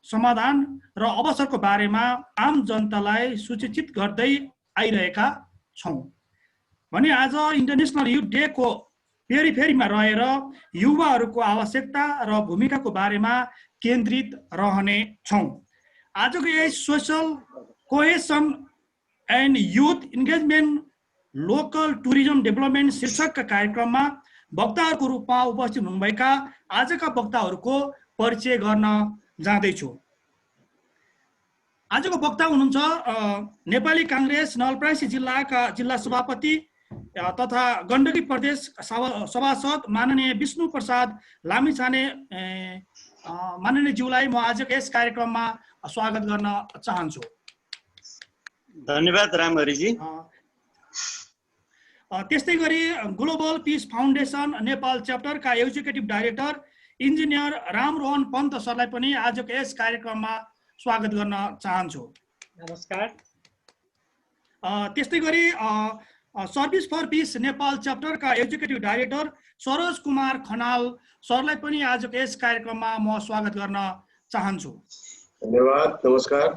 समाधान र अवसरको बारेमा आम जनतालाई सूचित गर्दै आइरहेका छौँ भने आज इन्टरनेसनल युथ डे को फेरिमा रहेर युवाहरूको आवश्यकता र भूमिकाको बारेमा केन्द्रित रहने छौँ। आजको यस social cohesion and youth engagement local tourism development शीर्षकका कार्यक्रममा वक्ताहरूको रूपमा उपस्थित हुनुभएका आजका वक्ताहरूको परिचय गर्न जाँदैछु। आजको वक्ता हुनुहुन्छ नेपाली काङ्ग्रेस नवलपरासी जिल्लाका जिल्ला सभापति तथा गण्डकी प्रदेश सभासद माननीय विष्णु प्रसाद लामिछाने माननीय ज्यूलाई म आजको यस कार्यक्रममा स्वागत गर्न चाहन्छु। धन्यवाद रामहरिजी। त्यस्तै गरी ग्लोबल पीस फाउन्डेसन नेपाल च्याप्टरका executive director engineer Ramrohan Pant सरलाई पनि आजको यस कार्यक्रममा स्वागत गर्न चाहन्छु। नमस्कार। त्यस्तै गरी सर्भिस फर पीस नेपाल च्याप्टरका एक्जिक्युटिभ डाइरेक्टर सरोज कुमार खनाल सरलाई पनि आजको यस कार्यक्रममा म स्वागत गर्न चाहन्छु। धन्यवाद, नमस्कार।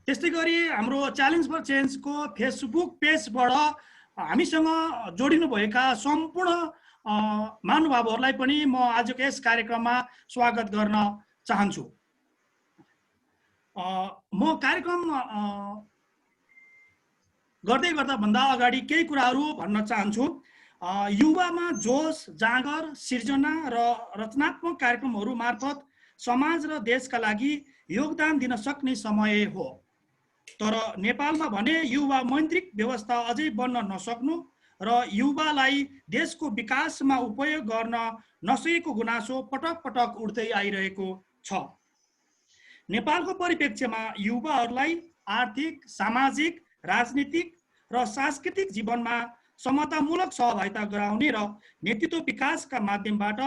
त्यस्तै गरी हाम्रो च्यालेन्ज फर चेन्जको फेसबुक पेजबाट हामीसँग जोडिनु भएका सम्पूर्ण महानुभावहरूलाई पनि म आजको यस कार्यक्रममा स्वागत गर्न चाहन्छु। म कार्यक्रम गर्दै गर्दा भन्दा अगाडि केही कुराहरू भन्न चाहन्छु। युवामा जोश, जाँगर, सिर्जना र रचनात्मक कार्यक्रमहरू मार्फत समाज र देशका लागि योगदान दिन सक्ने समय हो। तर नेपालमा भने युवा मैत्रिक व्यवस्था अझै बन्न नसक्नु र युवालाई देशको विकासमा उपयोग गर्न नसकेको गुनासो पटक पटक उठ्दै आइरहेको छ। नेपालको परिप्रेक्ष्यमा युवाहरूलाई आर्थिक, सामाजिक, राजनीतिक र सांस्कृतिक जीवनमा समतामूलक सहभागिता गराउने र नेतृत्व विकासका माध्यमबाट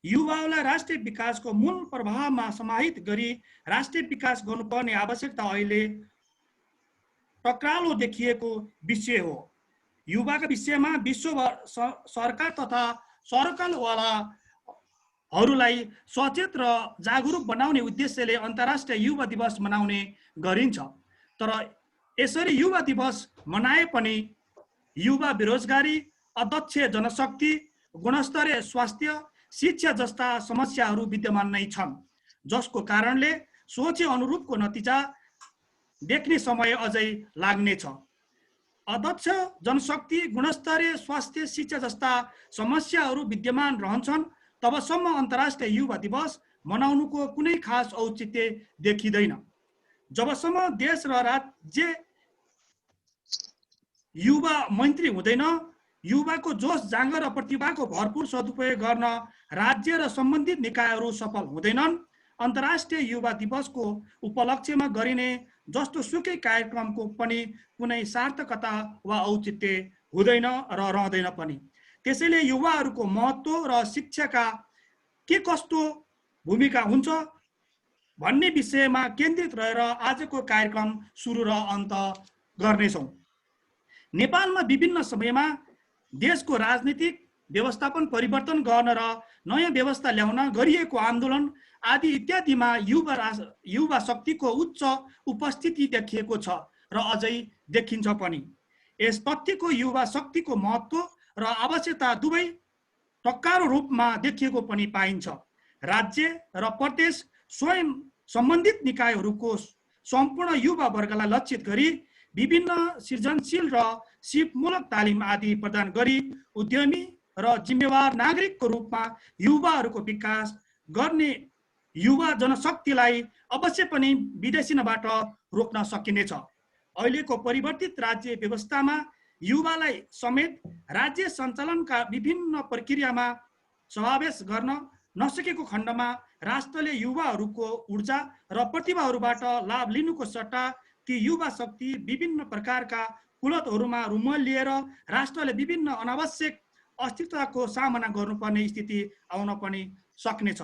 युवाहरूलाई राष्ट्रिय विकासको मूल प्रवाहमा समाहित गरी राष्ट्रिय विकास गर्नुपर्ने आवश्यकता अहिले टक्रालो देखिएको विषय हो। युवाका विषयमा विश्वभर सरकार तथा सरकारवालाहरूलाई सचेत र जागरुक बनाउने उद्देश्यले अन्तर्राष्ट्रिय युवा दिवस मनाउने गरिन्छ। तर यसरी युवा दिवस मनाए पनि युवा बेरोजगारी, अदक्ष जनशक्ति, गुणस्तरीय स्वास्थ्य, शिक्षा जस्ता समस्याहरू विद्यमान नै छन्, जसको कारणले सोचे अनुरूपको नतिजा देख्ने समय अझै लाग्नेछ। अदक्ष जनशक्ति, गुणस्तरीय स्वास्थ्य, शिक्षा जस्ता समस्याहरू विद्यमान रहन्छन् तबसम्म अन्तर्राष्ट्रिय युवा दिवस मनाउनुको कुनै खास औचित्य देखिँदैन। जबसम्म देश र राज्य युवा मैत्री हुँदैन, युवाको जोश, जाँगर र प्रतिभाको भरपूर सदुपयोग गर्न राज्य र सम्बन्धित निकायहरू सफल हुँदैनन्, अन्तर्राष्ट्रिय युवा दिवसको उपलक्ष्यमा गरिने जस्तो सुकै कार्यक्रमको पनि कुनै सार्थकता वा औचित्य हुँदैन र रहँदैन पनि। त्यसैले युवाहरूको महत्त्व र शिक्षाका के कस्तो भूमिका हुन्छ भन्ने विषयमा केन्द्रित रहेर आजको कार्यक्रम सुरु र अन्त गर्नेछौँ। नेपालमा विभिन्न समयमा देशको राजनीतिक व्यवस्थापन परिवर्तन गर्न र नयाँ व्यवस्था ल्याउन गरिएको आन्दोलन आदि इत्यादिमा युवा शक्तिको उच्च उपस्थिति देखिएको छ र अझै देखिन्छ पनि। यस तथ्यको युवा शक्तिको महत्त्व र आवश्यकता दुवै टक्कारो रूपमा देखिएको पनि पाइन्छ। राज्य र प्रदेश स्वयं सम्बन्धित निकायहरूको सम्पूर्ण युवा वर्गलाई लक्षित गरी विभिन्न सृजनशील र सिपमूलक तालिम आदि प्रदान गरी उद्यमी र जिम्मेवार नागरिकको रूपमा युवाहरूको विकास गर्ने युवा जनशक्तिलाई अवश्य पनि विदेशिनबाट रोक्न सकिनेछ। अहिलेको परिवर्तित राज्य व्यवस्थामा युवालाई समेत राज्य सञ्चालनका विभिन्न प्रक्रियामा समावेश गर्न नसकेको खण्डमा राष्ट्रले युवाहरूको ऊर्जा र प्रतिभाहरूबाट लाभ लिनुको सट्टा ती युवा शक्ति विभिन्न प्रकारका कुलतहरूमा रुमल लिएर राष्ट्रले विभिन्न अनावश्यक अस्तित्वको सामना गर्नुपर्ने स्थिति आउन पनि सक्नेछ।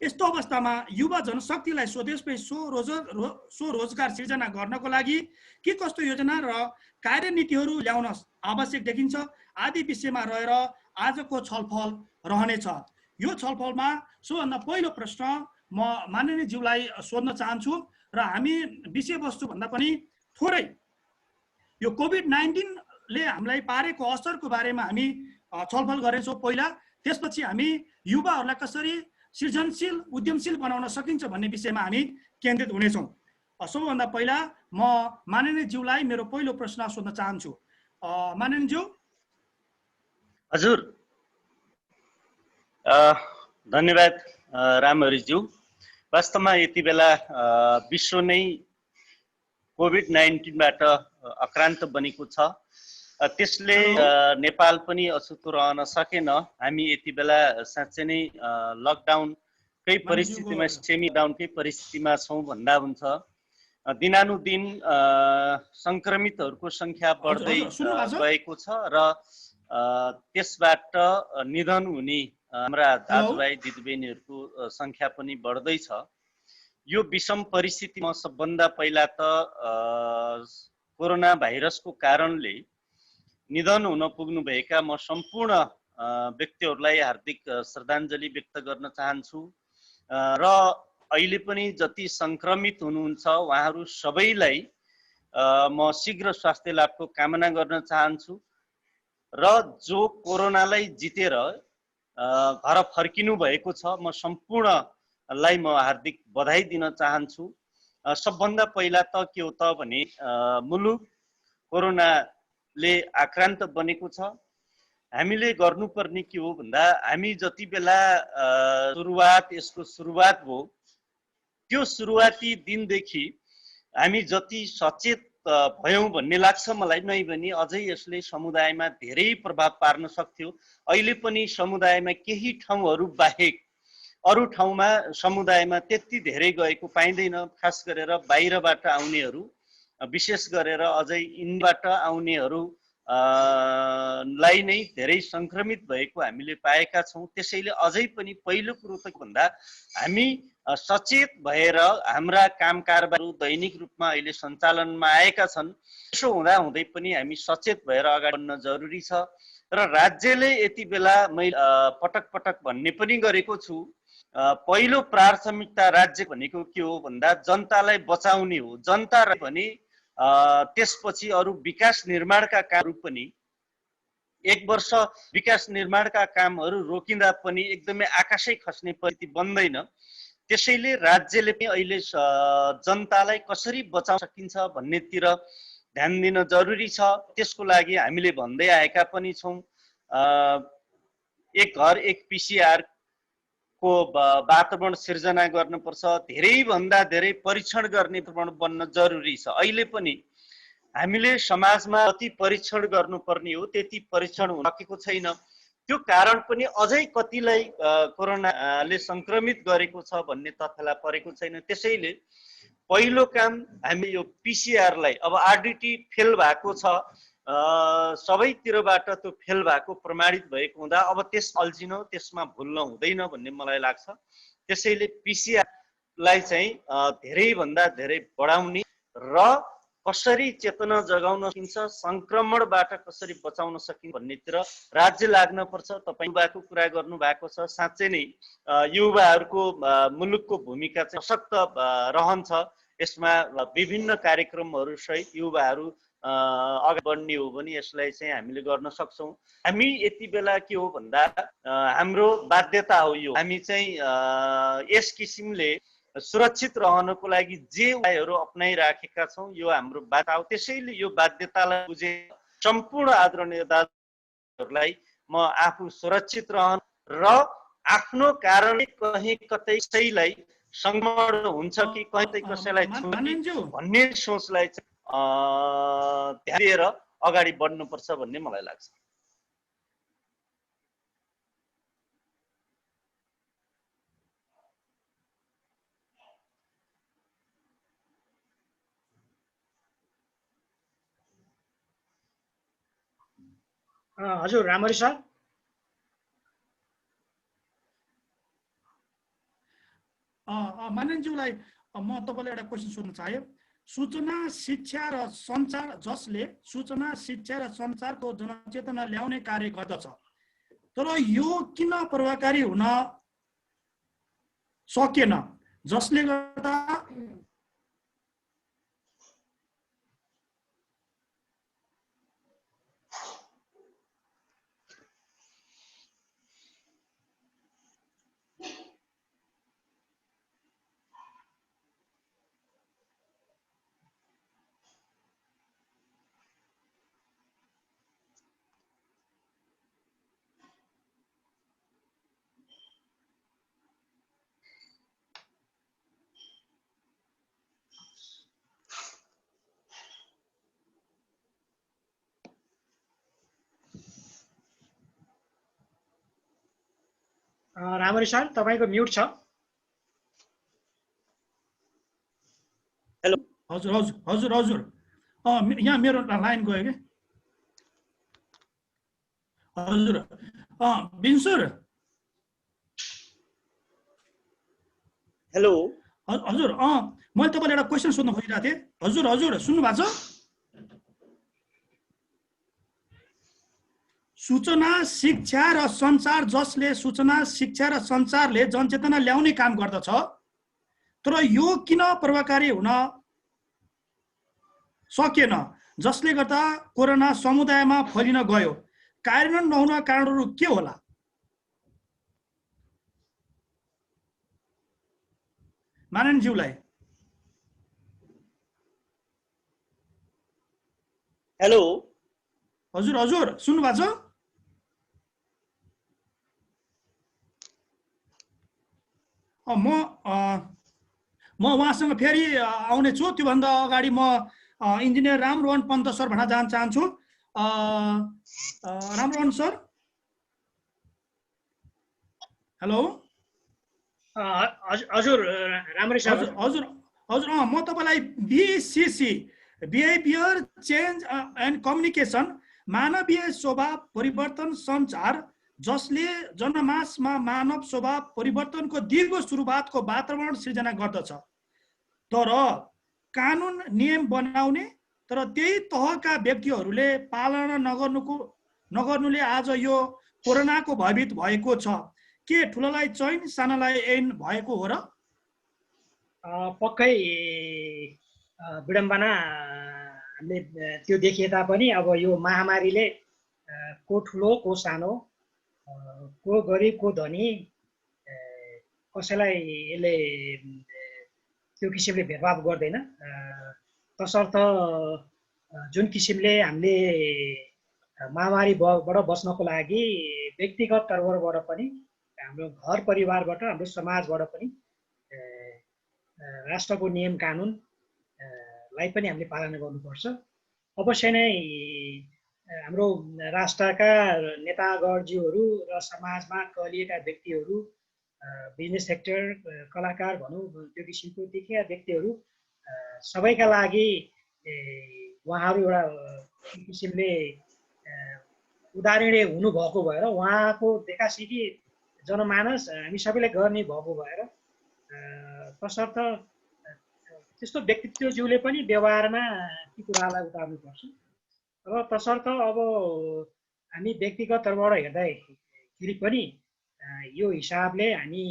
यस्तो अवस्थामा युवा जनशक्तिलाई स्वदेशमै स्वरोजगार सिर्जना गर्नको लागि के कस्तो योजना र कार्यनीतिहरू ल्याउन आवश्यक देखिन्छ आदि विषयमा रहेर आजको छलफल रहनेछ। यो छलफलमा सबभन्दा पहिलो प्रश्न म माननीय ज्यूलाई सोध्न चाहन्छु र हामी विषयवस्तु भन्दा पनि थोरै यो कोभिड-19 ले हामीलाई पारेको असरको बारेमा हामी छलफल गरेछौँ पहिला, त्यसपछि हामी युवाहरूलाई कसरी सृजनशील उद्यमशील बनाउन सकिन्छ भन्ने विषयमा हामी केन्द्रित हुनेछौँ। सबैभन्दा पहिला म माननीय ज्यूलाई मेरो पहिलो प्रश्न सोध्न चाहन्छु। माननीय ज्यू। हजुर, धन्यवाद रामहरिज्यू। वास्तवमा यति बेला विश्व नै कोभिड-19बाट आक्रान्त बनेको छ। त्यसले नेपाल पनि अछुतो रहन सकेन। हामी यति बेला साँच्चै नै लकडाउनकै परिस्थितिमा, सेमी डाउनकै परिस्थितिमा छौँ भन्दा हुन्छ। दिनानुदिन सङ्क्रमितहरूको सङ्ख्या बढ्दै गएको छ र त्यसबाट निधन हुने हाम्रा दाजुभाइ दिदीबहिनीहरूको सङ्ख्या पनि बढ्दैछ। यो विषम परिस्थितिमा सबभन्दा पहिला त कोरोना भाइरसको कारणले निधन हुन पुग्नुभएका म सम्पूर्ण व्यक्तिहरूलाई हार्दिक श्रद्धाञ्जली व्यक्त गर्न चाहन्छु र अहिले पनि जति सङ्क्रमित हुनुहुन्छ उहाँहरू सबैलाई म शीघ्र स्वास्थ्य लाभको कामना गर्न चाहन्छु र जो कोरोनालाई जितेर घर फर्किनु भएको छ म सम्पूर्णलाई म हार्दिक बधाई दिन चाहन्छु। सबभन्दा पहिला त के हो त भने मुलुक कोरोनाले आक्रान्त बनेको छ। हामीले गर्नुपर्ने के हो भन्दा हामी जति बेला यसको सुरुवात भयो त्यो सुरुवाती दिनदेखि हामी जति सचेत भयौँ भन्ने लाग्छ मलाई नै पनि अझै यसले समुदायमा धेरै प्रभाव पार्न सक्थ्यो। अहिले पनि समुदायमा केही ठाउँहरू बाहेक अरू ठाउँमा समुदायमा त्यति धेरै गएको पाइँदैन। खास गरेर बाहिरबाट आउनेहरू, विशेष गरेर अझै इन्डियाबाट आउनेहरू लाई नै धेरै सङ्क्रमित भएको हामीले पाएका छौँ। त्यसैले अझै पनि पहिलो कुरो त भन्दा हामी सचेत भएर हाम्रा काम कारबारहरू दैनिक रूपमा अहिले सञ्चालनमा आएका छन्। त्यसो हुँदा हुँदै पनि हामी सचेत भएर अगाडि बढ्न जरुरी छ र राज्यले यति बेला मैले पटक पटक भन्ने पनि गरेको छु, पहिलो प्राथमिकता राज्य भनेको के हो भन्दा जनतालाई बचाउने हो। जनता भने त्यसपछि अरू विकास निर्माणका कामहरू पनि, एक वर्ष विकास निर्माणका कामहरू रोकिँदा पनि एकदमै आकाशै खस्ने परिस्थिति बन्दैन। त्यसैले राज्यले पनि अहिले जनतालाई कसरी बचाउन सकिन्छ भन्नेतिर ध्यान दिन जरुरी छ। त्यसको लागि हामीले भन्दै आएका पनि छौँ। एक घर एक पिसिआर को वातावरण सिर्जना गर्नुपर्छ। धेरैभन्दा धेरै परीक्षण गर्ने वातावरण बन्न जरुरी छ। अहिले पनि हामीले समाजमा जति परीक्षण गर्नुपर्ने हो त्यति परीक्षण हुन सकेको छैन। त्यो कारण पनि अझै कतिलाई कोरोनाले सङ्क्रमित गरेको छ भन्ने तथ्यलाई परेको छैन। त्यसैले पहिलो काम हामी यो पिसिआरलाई, अब आरडिटी फेल भएको छ, सबैतिरबाट त्यो फेल भएको प्रमाणित भएको हुँदा अब त्यस अल्झिन, त्यसमा भुल्न हुँदैन भन्ने मलाई लाग्छ। त्यसैले पिसिआरलाई चाहिँ धेरैभन्दा धेरै बढाउने र कसरी चेतना जगाउन सकिन्छ, सङ्क्रमणबाट कसरी बचाउन सकिन्छ भन्नेतिर राज्य लाग्न पर्छ। तपाईँ युवाको कुरा गर्नु भएको छ, साँच्चै नै युवाहरूको मुलुकको भूमिका चाहिँ सशक्त रहन्छ। यसमा विभिन्न कार्यक्रमहरू सहित युवाहरू अगाडि बढ्ने हो भने यसलाई चाहिँ हामीले गर्न सक्छौँ। हामी यति बेला के हो भन्दा हाम्रो बाध्यता हो यो, हामी चाहिँ यस किसिमले सुरक्षित रहनको लागि जे उपायहरू अपनाइराखेका छौँ यो हाम्रो बाध्यता हो। त्यसैले यो बाध्यतालाई बुझे सम्पूर्ण आदरणीय दाजुहरूलाई म आफू सुरक्षित रहन र आफ्नो कारणले कहीँ कतै कसैलाई सङ्क्रमण हुन्छ कि कहीँ कसैलाई भन्ने सोचलाई ध्यान दिएर अगाडि बढ्नुपर्छ भन्ने मलाई लाग्छ। हजुर रामहरि सर। माननीयज्यूलाई म तपाईँलाई एउटा क्वेसन सोध्न चाहे। सूचना शिक्षा र सञ्चार, जसले सूचना शिक्षा र सञ्चारको जनचेतना ल्याउने कार्य गर्दछ, तर यो किन प्रभावकारी हुन सकेन? जसले गर्दा रामरी सर तपाईको म्युट छ। हेलो हजुर हजुर हजुर हजुर यहाँ मेरो लाइन गयो कि हजुर बिन्सुर हेलो हजुर मैले तपाईँलाई एउटा क्वेसन सोध्न खोजिरहेको थिएँ। हजुर हजुर सुन्नु भएको छ? सूचना शिक्षा र सञ्चार जसले सूचना शिक्षा र सञ्चारले जनचेतना ल्याउने काम गर्दछ, तर यो किन प्रभावकारी हुन सकेन, जसले गर्दा कोरोना समुदायमा फैलिन गयो? कार्यान्वयन नहुन कारणहरू के होला? माननज्यूलाई। हेलो हजुर हजुर सुन्नु भएको छ? म उहाँसँग फेरि आउने छु। त्योभन्दा अगाडि म इन्जिनियर रामरोहन पन्त सर भन्न जान चाहन्छु। रामरोहन सर, हेलो। हजुर राम्रै सर। हजुर हजुर हजुर म तपाईँलाई BCC behaviour change and communication, मानवीय स्वभाव परिवर्तन सञ्चार जसले जनमासमा मानव स्वभाव परिवर्तनको दीर्घ सुरुवातको वातावरण सृजना गर्दछ, तर कानुन नियम बनाउने तर त्यही तहका व्यक्तिहरूले पालना नगर्नुले आज यो कोरोनाको भयभीत भएको छ। के ठुलालाई चैन सानालाई ऐन भएको हो र? पक्कै विडम्बना हामीले त्यो देखिए तापनि अब यो महामारीले को ठुलो को सानो, को गरिब को धनी, कसैलाई यसले त्यो किसिमले भेदभाव गर्दैन। तसर्थ जुन किसिमले हामीले महामारीबाट बच्नको लागि व्यक्तिगत तर्फबाट पनि, हाम्रो घर परिवारबाट, हाम्रो समाजबाट पनि राष्ट्रको नियम कानुन लाई पनि हामीले पालना गर्नुपर्छ। अवश्य नै हाम्रो राष्ट्रका नेतागणज्यूहरू र समाजमा कहलिएका व्यक्तिहरू, बिजनेस सेक्टर, कलाकार भनौँ, त्यो किसिमको देखिएका व्यक्तिहरू सबैका लागि उहाँहरू एउटा किसिमले उदाहरणीय हुनुभएको भएर, उहाँको देखासिखी जनमानस हामी सबैले गर्ने भएको भएर, तसर्थ त्यस्तो व्यक्तित्वज्यूले पनि व्यवहारमा ती कुरालाई उतार्नुपर्छ। र तसर्थ अब हामी व्यक्तिगत तर्फबाट हेर्दाखेरि पनि यो हिसाबले हामी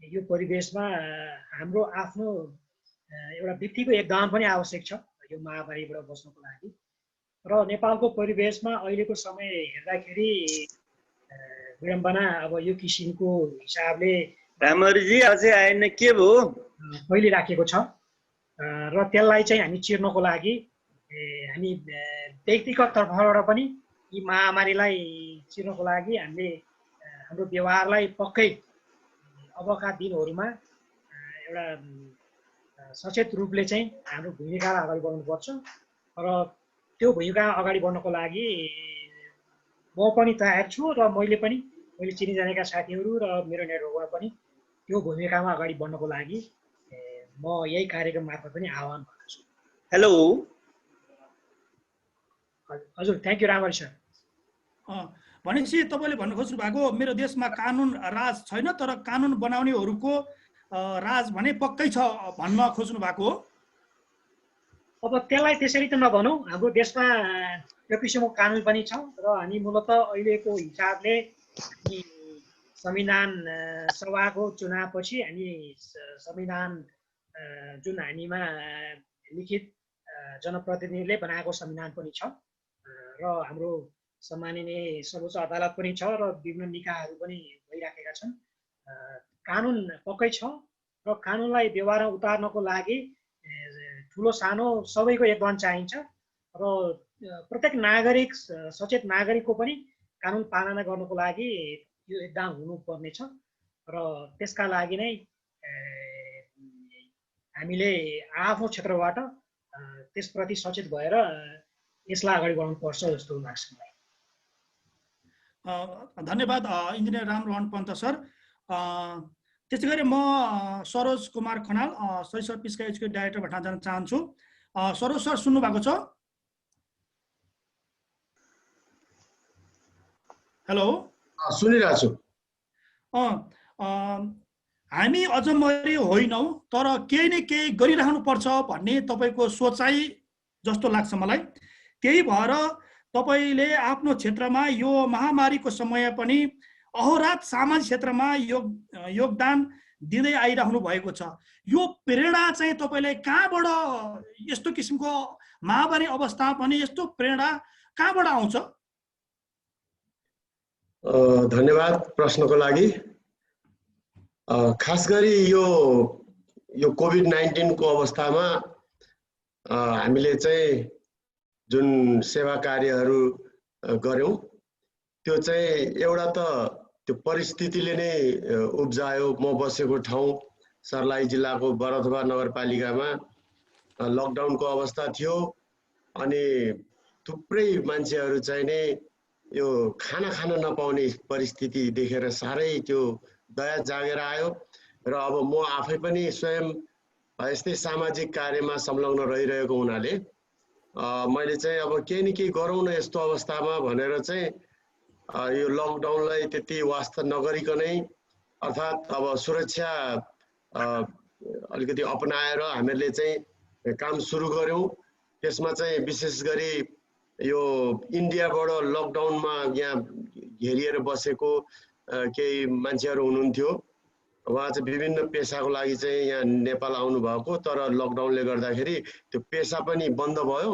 यो परिवेशमा हाम्रो आफ्नो एउटा व्यक्तिको योगदान पनि आवश्यक छ यो महामारीबाट बच्नको लागि। र नेपालको परिवेशमा अहिलेको समय हेर्दाखेरि विडम्बना अब यो किसिमको हिसाबले रामरीजी अझै आएन के भयो फैलिराखेको छ। र त्यसलाई चाहिँ हामी चिर्नको लागि हामी व्यक्तिगत तर्फबाट पनि यी महामारीलाई चिर्नको लागि हामीले हाम्रो व्यवहारलाई पक्कै अबका दिनहरूमा एउटा सचेत रूपले चाहिँ हाम्रो भूमिकालाई अगाडि बढाउनुपर्छ। र त्यो भूमिका अगाडि बढ्नको लागि म पनि तयार छु र मैले चिनिजानेका साथीहरू र मेरो नेटवर्कमा पनि त्यो भूमिकामा अगाडि बढ्नको लागि म यही कार्यक्रम मार्फत पनि आह्वान गर्छु। हेलो हजुर, थ्याङ्क यू रामरी सर। भनेपछि तपाईँले भन्नु खोज्नु भएको मेरो देशमा कानुन राज छैन, तर कानुन बनाउनेहरूको राज भने पक्कै छ भन्न खोज्नु भएको हो? अब त्यसलाई त्यसरी त नभनौँ, हाम्रो देशमा त्यो किसिमको कानुन पनि छ र हामी मूलत अहिलेको हिसाबले संविधान सभाको चुनावपछि हामी संविधान जुन हामीमा लिखित जनप्रतिनिधिले बनाएको संविधान पनि छ र हाम्रो सम्माननीय सर्वोच्च अदालत पनि छ र विभिन्न निकायहरू पनि भइराखेका छन्। कानुन पक्कै छ र कानुनलाई व्यवहारमा उतार्नको लागि ठुलो सानो सबैको योगदान चाहिन्छ र प्रत्येक नागरिक सचेत नागरिकको पनि कानुन पालना गर्नको लागि यो योगदान हुनुपर्नेछ र त्यसका लागि नै हामीले आफ्नो क्षेत्रबाट त्यसप्रति सचेत भएर यसलाई अगाडि बढाउनुपर्छ जस्तो लाग्छ मलाई। धन्यवाद इन्जिनियर रामरोहन पन्त सर। त्यसै गरी म सरोज कुमार खनाल सरिसर पिस्का एजुकेट डाइरेक्टर भट्ट जान चाहन्छु। सरोज सर सुन्नु भएको छ? हेलो, सुनिरहेको छु। हामी अजम्मरी होइनौँ, तर केही न केही गरिरहनुपर्छ भन्ने तपाईँको सोचाइ जस्तो लाग्छ मलाई। त्यही भएर तपाईँले आफ्नो क्षेत्रमा यो महामारीको समय पनि अहोरात सामाजिक क्षेत्रमा योगदान दिँदै आइरहनु भएको छ। यो प्रेरणा चाहिँ तपाईँले कहाँबाट, यस्तो किसिमको महामारी अवस्था पनि यस्तो प्रेरणा कहाँबाट आउँछ? धन्यवाद प्रश्नको लागि। खास गरी यो कोभिड-19 को अवस्थामा हामीले चाहिँ जुन सेवा कार्यहरू गर्यौं त्यो चाहिँ एउटा त त्यो परिस्थितिले नै उब्जायो। म बसेको ठाउँ सर्लाही जिल्लाको बरथवा नगरपालिकामा लकडाउनको अवस्था थियो अनि थुप्रै मान्छेहरू चाहिँ नै यो खाना खान नपाउने परिस्थिति देखेर साह्रै त्यो दया जागेर आयो र अब म आफै पनि स्वयं यस्तै सामाजिक कार्यमा संलग्न रहिरहेको हुनाले मैले चाहिँ अब केही न केही गरौँ न यस्तो अवस्थामा भनेर चाहिँ यो लकडाउनलाई त्यति वास्ता नगरिकनै अर्थात् अब सुरक्षा अलिकति अपनाएर हामीहरूले चाहिँ काम सुरु गर्यौं। त्यसमा चाहिँ विशेष गरी यो इन्डियाबाट लकडाउनमा यहाँ घेरिएर बसेको केही मान्छेहरू हुनुहुन्थ्यो। उहाँ चाहिँ विभिन्न पेसाको लागि चाहिँ यहाँ नेपाल आउनु भएको, तर लकडाउनले गर्दाखेरि त्यो पेसा पनि बन्द भयो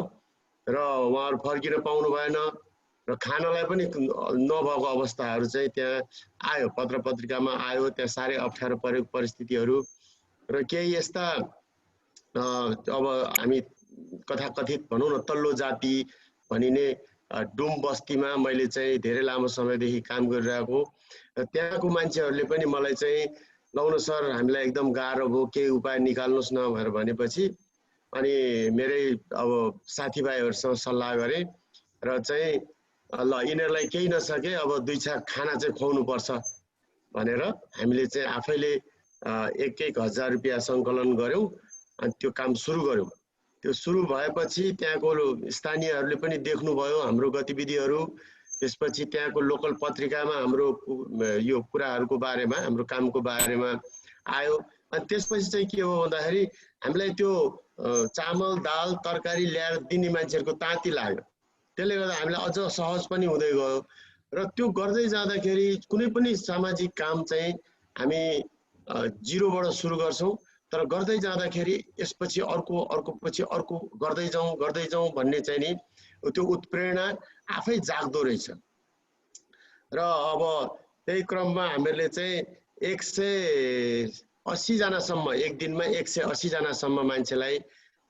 र उहाँहरू फर्किन पाउनु भएन र खानालाई पनि नभएको अवस्थाहरू चाहिँ त्यहाँ आयो, पत्र पत्रिकामा आयो। त्यहाँ साह्रै अप्ठ्यारो परेको परिस्थितिहरू र केही यस्ता अब हामी कथाकथित भनौँ न तल्लो जाति भनिने डुम बस्तीमा मैले चाहिँ धेरै लामो समयदेखि काम गरिरहेको र त्यहाँको मान्छेहरूले पनि मलाई चाहिँ लौन सर हामीलाई एकदम गाह्रो भयो, केही उपाय निकाल्नुहोस् न भनेर भनेपछि अनि मेरै अब साथीभाइहरूसँग सल्लाह गरेँ र चाहिँ ल यिनीहरूलाई केही नसके अब 2 छाक खाना चाहिँ खुवाउनु पर्छ भनेर हामीले चाहिँ आफैले 1,000 रुपियाँ सङ्कलन गर्यौं अनि त्यो काम सुरु गर्यौं। त्यो सुरु भएपछि त्यहाँको स्थानीयहरूले पनि देख्नुभयो हाम्रो गतिविधिहरू। त्यसपछि त्यहाँको लोकल पत्रिकामा हाम्रो यो कुराहरूको बारेमा, हाम्रो कामको बारेमा आयो। अनि त्यसपछि चाहिँ के हो भन्दाखेरि हामीलाई त्यो चामल दाल तरकारी ल्याएर दिने मान्छेहरूको ताती लाग्यो। त्यसले गर्दा हामीलाई अझ सहज पनि हुँदै गयो र त्यो गर्दै जाँदाखेरि कुनै पनि सामाजिक काम चाहिँ हामी जिरोबाट सुरु गर्छौं, तर गर्दै जाँदाखेरि यसपछि अर्को पछि अर्को गर्दै जाउँ भन्ने चाहिँ नि त्यो उत्प्रेरणा आफै जाग्दो रहेछ। र अब त्यही क्रममा हामीहरूले चाहिँ 180 जनासम्म एक दिनमा 180 जनासम्म मान्छेलाई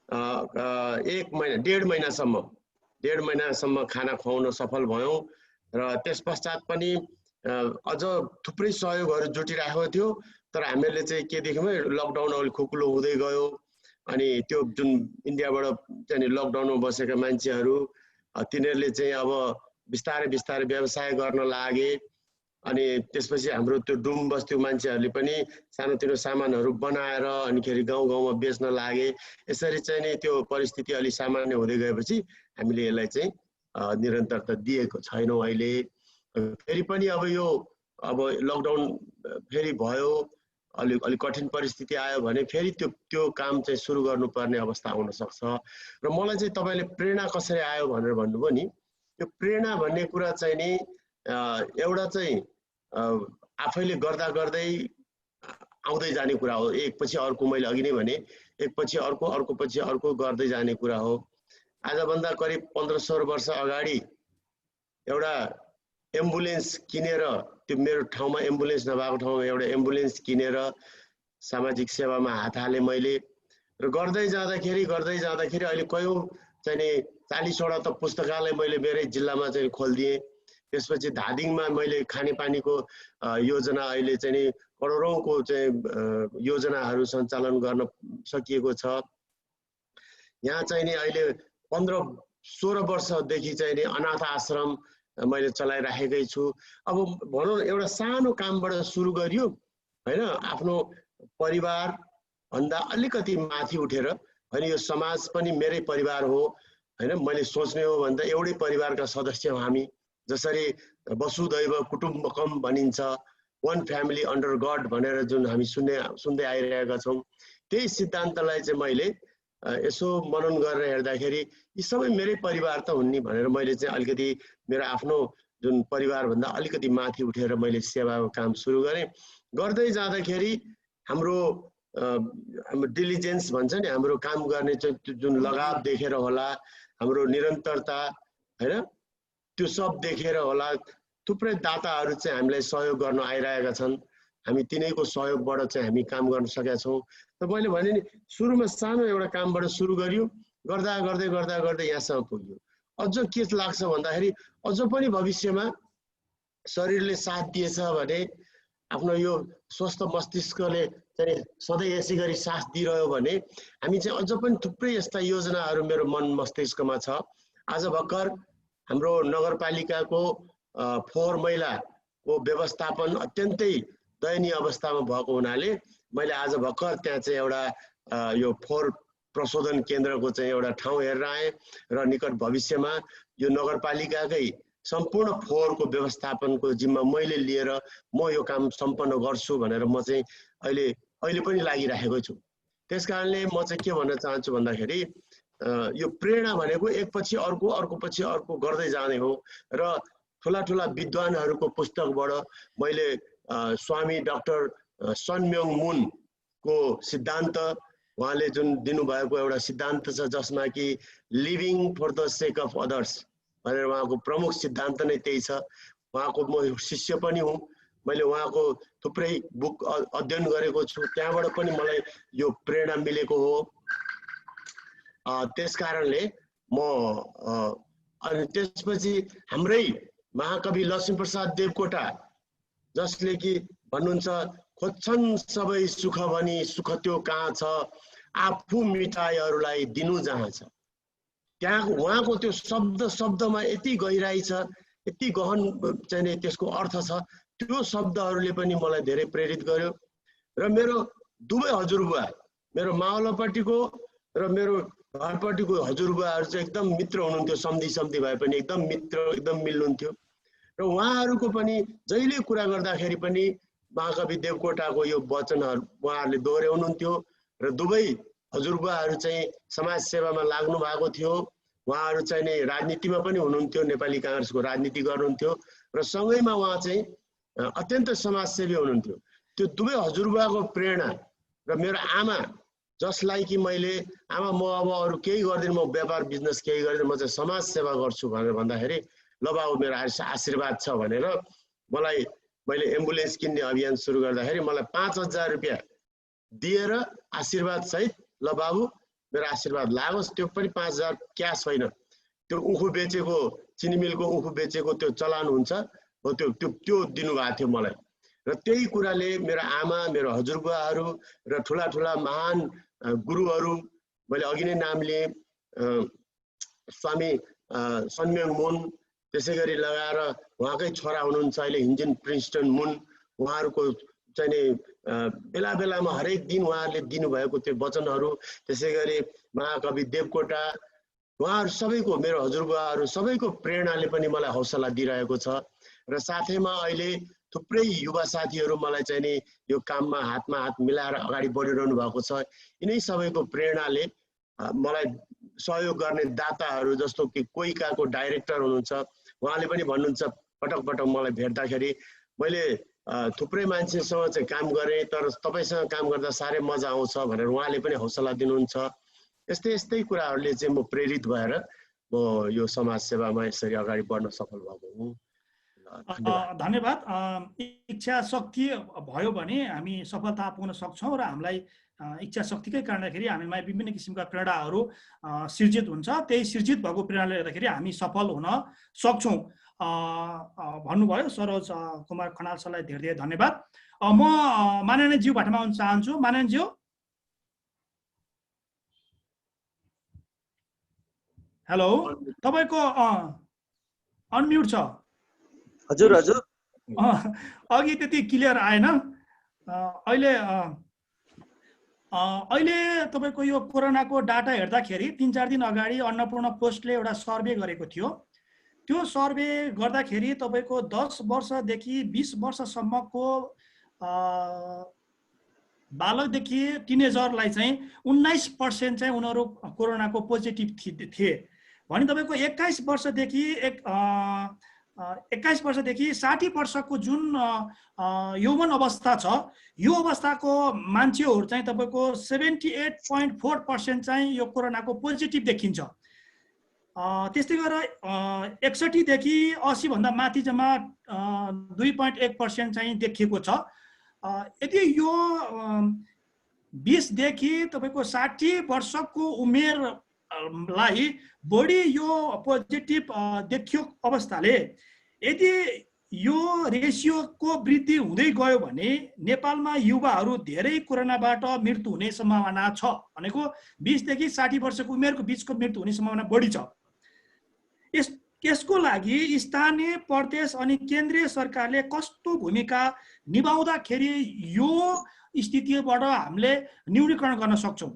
1.5 महिनासम्म खाना खुवाउन सफल भयौं र त्यस पश्चात पनि अझ थुप्रै सहयोगहरू जुटिरहेको थियो। तर हामीहरूले चाहिँ के देख्यौँ, लकडाउन अलि खुकुलो हुँदै गयो अनि त्यो जुन इन्डियाबाट चाहिँ लकडाउनमा बसेका मान्छेहरू तिनीहरूले चाहिँ अब बिस्तारै व्यवसाय गर्न लागे अनि त्यसपछि हाम्रो त्यो डुम बस्तीको मान्छेहरूले पनि सानोतिनो सामानहरू बनाएर अनि खेरि गाउँमा बेच्न लागे। यसरी चाहिँ नि त्यो परिस्थिति अलि सामान्य हुँदै गएपछि हामीले यसलाई चाहिँ निरन्तरता दिएको छैनौँ। अहिले फेरि पनि अब लकडाउन फेरि भयो, अलि कठिन परिस्थिति आयो भने फेरि त्यो काम चाहिँ सुरु गर्नुपर्ने अवस्था आउन सक्छ। र मलाई चाहिँ तपाईले प्रेरणा कसरी आयो भनेर भन्नुभयो नि, त्यो प्रेरणा भन्ने कुरा चाहिँ नि एउटा चाहिँ आफैले गर्दा गर्दै आउँदै जाने कुरा हो। एकपछि अर्को मैले अघि नै भने एकपछि अर्को अर्कोपछि अर्को गर्दै जाने कुरा हो। आजभन्दा करिब 1500 वर्ष अगाडि एउटा एम्बुलेन्स किनेर, त्यो मेरो ठाउँमा एम्बुलेन्स नभएको ठाउँमा एउटा एम्बुलेन्स किनेर सामाजिक सेवामा हात हाले मैले। र गर्दै जाँदाखेरि अहिले कयौं चाहिँ 40वटा त पुस्तकालय मैले मेरै जिल्लामा चाहिँ खोलिदिएँ। त्यसपछि धादिङमा मैले खानेपानीको योजना अहिले चाहिँ करोडौँको चाहिँ योजनाहरू सञ्चालन गर्न सकिएको छ। यहाँ चाहिँ नि अहिले 15-16 वर्षदेखि चाहिँ नि अनाथ आश्रम मैले चलाइराखेकै छु। अब भनौँ एउटा सानो कामबाट सुरु गरियो हैन, आफ्नो परिवार भन्दा अलिकति माथि उठेर अनि यो समाज पनि मेरै परिवार हो हैन, मैले सोच्ने हो भन्दा एउटै परिवारका सदस्य हौं हामी। जसरी वसुदैव कुटुम्बकम भनिन्छ, वन फ्यामिली अन्डर गड भनेर जुन हामी सुन्दै आइरहेका छौं, त्यही सिद्धान्तलाई चाहिँ मैले यसो मनन गरेर हेर्दाखेरि यी सबै मेरै परिवार त हुन् नि भनेर मैले चाहिँ अलिकति मेरो आफ्नो जुन परिवार भन्दा अलिकति माथि उठेर मैले सेवाको काम सुरु गरेँ। गर्दै जाँदाखेरि हाम्रो डिलिजेन्स भन्छ नि, हाम्रो काम गर्ने चाहिँ जुन लगाव देखेर होला, हाम्रो निरन्तरता हैन, त्यो सब देखेर होला थुप्रै दाताहरू चाहिँ हामीलाई सहयोग गर्न आइरहेका छन्। हामी तिनैको सहयोगबाट चाहिँ हामी काम गर्न सकेका छौँ। त मैले भने नि सुरुमा सानो एउटा कामबाट सुरु गरियो, गर्दा गर्दै गर्दा गर्दै यहाँसम्म पुग्यो। अझ के लाग्छ भन्दाखेरि अझ पनि भविष्यमा शरीरले साथ दिएछ भने, आफ्नो यो स्वस्थ मस्तिष्कले चाहिँ सधैँ यसै गरी साथ दिइरह्यो भने हामी चाहिँ अझ पनि थुप्रै यस्ता योजनाहरू मेरो मन मस्तिष्कमा छ। आज भर्खर हाम्रो नगरपालिकाको फोहोर मैलाको व्यवस्थापन अत्यन्तै दयनीय अवस्थामा भएको हुनाले मैले आज भर्खर त्यहाँ चाहिँ एउटा यो फोहोर प्रशोधन केन्द्रको चाहिँ एउटा ठाउँ हेरेर आएँ र निकट भविष्यमा यो नगरपालिकाकै सम्पूर्ण फोहोरको व्यवस्थापनको जिम्मा मैले लिएर म यो काम सम्पन्न गर्छु भनेर म चाहिँ अहिले पनि लागिरहेको छु। त्यसकारणले म चाहिँ के भन्न चाहन्छु भन्दाखेरि यो प्रेरणा भनेको एकपछि अर्को अर्कोपछि अर्को गर्दै जाने हो। र ठुला ठुला विद्वानहरूको पुस्तकबाट मैले स्वामी डाक्टर सन म्योङ मुनको सिद्धान्त, उहाँले जुन दिनुभएको एउटा सिद्धान्त छ जसमा कि living for the sake of others भनेर उहाँको प्रमुख सिद्धान्त नै त्यही छ। उहाँको म शिष्य पनि हुँ, मैले उहाँको थुप्रै बुक अध्ययन गरेको छु, त्यहाँबाट पनि मलाई यो प्रेरणा मिलेको हो। त्यसकारणले म अनि त्यसपछि हाम्रै महाकवि लक्ष्मीप्रसाद देवकोटा जसले कि भन्नुहुन्छ, खोज्छन् सबै सुख भनी सुख त्यो कहाँ छ, आफू मिठाईहरूलाई दिनु जहाँ छ। त्यहाँ उहाँको त्यो शब्दमा यति गहिराई छ, यति गहन चाहिँ त्यसको अर्थ छ। त्यो शब्दहरूले पनि मलाई धेरै प्रेरित गर्यो। र मेरो दुवै हजुरबुवा, मेरो मावलापट्टिको र मेरो घरपट्टिको हजुरबुवाहरू चाहिँ एकदम मित्र हुनुहुन्थ्यो, सम्धि भए पनि एकदम मित्र, एकदम मिल्नुहुन्थ्यो। र उहाँहरूको पनि जहिले कुरा गर्दाखेरि पनि महाकवि देवकोटाको यो वचनहरू उहाँहरूले दोहोऱ्याउनुहुन्थ्यो। र दुवै हजुरबुवाहरू चाहिँ समाज सेवामा लाग्नु भएको थियो। उहाँहरू चाहिँ नै राजनीतिमा पनि हुनुहुन्थ्यो, नेपाली काङ्ग्रेसको राजनीति गर्नुहुन्थ्यो र सँगैमा उहाँ चाहिँ अत्यन्त समाजसेवी हुनुहुन्थ्यो। त्यो दुवै हजुरबुवाको प्रेरणा र मेरो आमा, जसलाई कि मैले आमा म अब अरू केही गर्दिनँ, म व्यापार बिजनेस केही गर्दिनँ, म चाहिँ समाज सेवा गर्छु भनेर भन्दाखेरि ल बाबु मेरो आशीर्वाद छ भनेर मैले एम्बुलेन्स किन्ने अभियान सुरु गर्दाखेरि मलाई 5000 रुपियाँ दिएर आशीर्वाद सहित ल बाबु मेरो आशीर्वाद लागोस्। त्यो पनि 5000 क्यास होइन, त्यो उखु बेचेको, चिनी मिलको उखु बेचेको त्यो चलान हुन्छ हो, त्यो दिनुभएको थियो मलाई। र त्यही कुराले मेरो आमा, मेरो हजुरबुवाहरू र ठुला ठुला महान गुरुहरू, मैले अघि नै नाम लिएँ, स्वामी सन म्योङ मुन, त्यसै गरी लगाएर उहाँकै छोरा हुनुहुन्छ अहिले हिन्जिन प्रिन्सटन मुन, उहाँहरूको चाहिँ नि बेला बेलामा हरेक दिन उहाँहरूले दिनुभएको त्यो वचनहरू, त्यसै गरी महाकवि देवकोटा, उहाँहरू सबैको, मेरो हजुरबुवाहरू सबैको प्रेरणाले पनि मलाई हौसला दिइरहेको छ। र साथैमा अहिले थुप्रै युवा साथीहरू मलाई चाहिँ नि यो काममा हातमा हात मिलाएर अगाडि बढिरहनु भएको छ। यिनै सबैको प्रेरणाले मलाई सहयोग गर्ने दाताहरू, जस्तो कि कोइकाको डाइरेक्टर हुनुहुन्छ, उहाँले पनि भन्नुहुन्छ पटक पटक मलाई भेट्दाखेरि, मैले थुप्रै मान्छेसँग चाहिँ काम गरेँ, तर तपाईँसँग काम गर्दा साह्रै मजा आउँछ भनेर उहाँले पनि हौसला दिनुहुन्छ। यस्तै यस्तै कुराहरूले चाहिँ म प्रेरित भएर म यो समाज सेवामा यसरी अगाडि बढ्न सफल भएको हुँ। धन्यवाद। इच्छा शक्ति भयो भने हामी सफलता पुग्न सक्छौँ र हामीलाई इच्छा शक्तिकै कारणखेरि हामीमा विभिन्न किसिमका प्रेरणाहरू सिर्जित हुन्छ। त्यही सिर्जित भएको प्रेरणाले गर्दाखेरि हामी सफल हुन सक्छौँ भन्नुभयो। सरोज कुमार खनाल सरलाई धेरै धेरै धन्यवाद। म माननीयज्यूबाट आउन चाहन्छु। माननीयज्यू, हेलो, तपाईँको अनम्युट छ। हजुर हजुर, अघि त्यति क्लियर आएन। अहिले तपाईँको यो कोरोनाको डाटा हेर्दाखेरि 3-4 दिन अगाडि अन्नपूर्ण पोस्टले एउटा सर्वे गरेको थियो। त्यो सर्वे गर्दाखेरि तपाईँको 10 वर्षदेखि 20 वर्षसम्मको बालकदेखि टिनेजरलाई चाहिँ 19% चाहिँ उनीहरू कोरोनाको पोजिटिभ थिए भने तपाईँको 21 वर्षदेखि 60 वर्षको जुन यौवन अवस्था छ, यो अवस्थाको मान्छेहरू चाहिँ तपाईँको 78.4% चाहिँ यो कोरोनाको पोजिटिभ देखिन्छ। त्यस्तै गरेर 61 देखि 80 भन्दा माथि जम्मा 2.1% चाहिँ देखिएको छ। यदि यो 20 देखि तपाईको 60 वर्षको उमेरलाई बढी यो पोजिटिभ देखियो अवस्थाले यदि यो रेसियोको वृद्धि हुँदै गयो भने नेपालमा युवाहरू धेरै कोरोनाबाट मृत्यु हुने सम्भावना छ। भनेको 20 देखि 60 वर्षको उमेरको बीचको मृत्यु हुने सम्भावना बढी छ। यसको लागि स्थानीय, प्रदेश अनि केन्द्रीय सरकारले कस्तो भूमिका निभाउँदाखेरि यो स्थितिबाट हामीले न्यूनीकरण गर्न सक्छौँ?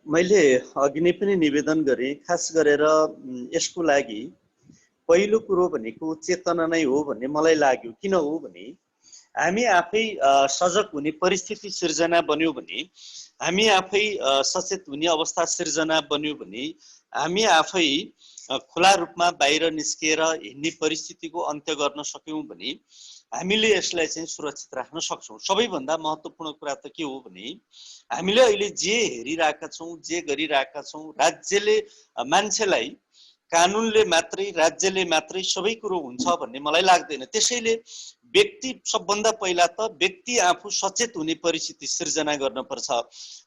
मैले अघि नै पनि निवेदन गरेँ, खास गरेर यसको लागि पहिलो कुरो भनेको चेतना नै हो भन्ने मलाई लाग्यो। किन हो भने हामी आफै सजग हुने परिस्थिति सिर्जना बन्यो भने, हामी आफै सचेत हुने अवस्था सिर्जना बन्यो भने, हामी आफै खुला रूपमा बाहिर निस्किएर हिँड्ने परिस्थितिको अन्त्य गर्न सक्यौँ भने हामीले यसलाई चाहिँ सुरक्षित राख्न सक्छौँ। सबैभन्दा महत्त्वपूर्ण कुरा त के हो भने हामीले अहिले जे हेरिरहेका छौँ, जे गरिरहेका छौँ, राज्यले मान्छेलाई कानुनले मात्रै, राज्यले मात्रै सबै कुरो हुन्छ भन्ने मलाई लाग्दैन। त्यसैले व्यक्ति सबभन्दा पहिला त व्यक्ति आफू सचेत हुने परिस्थिति सिर्जना गर्नुपर्छ।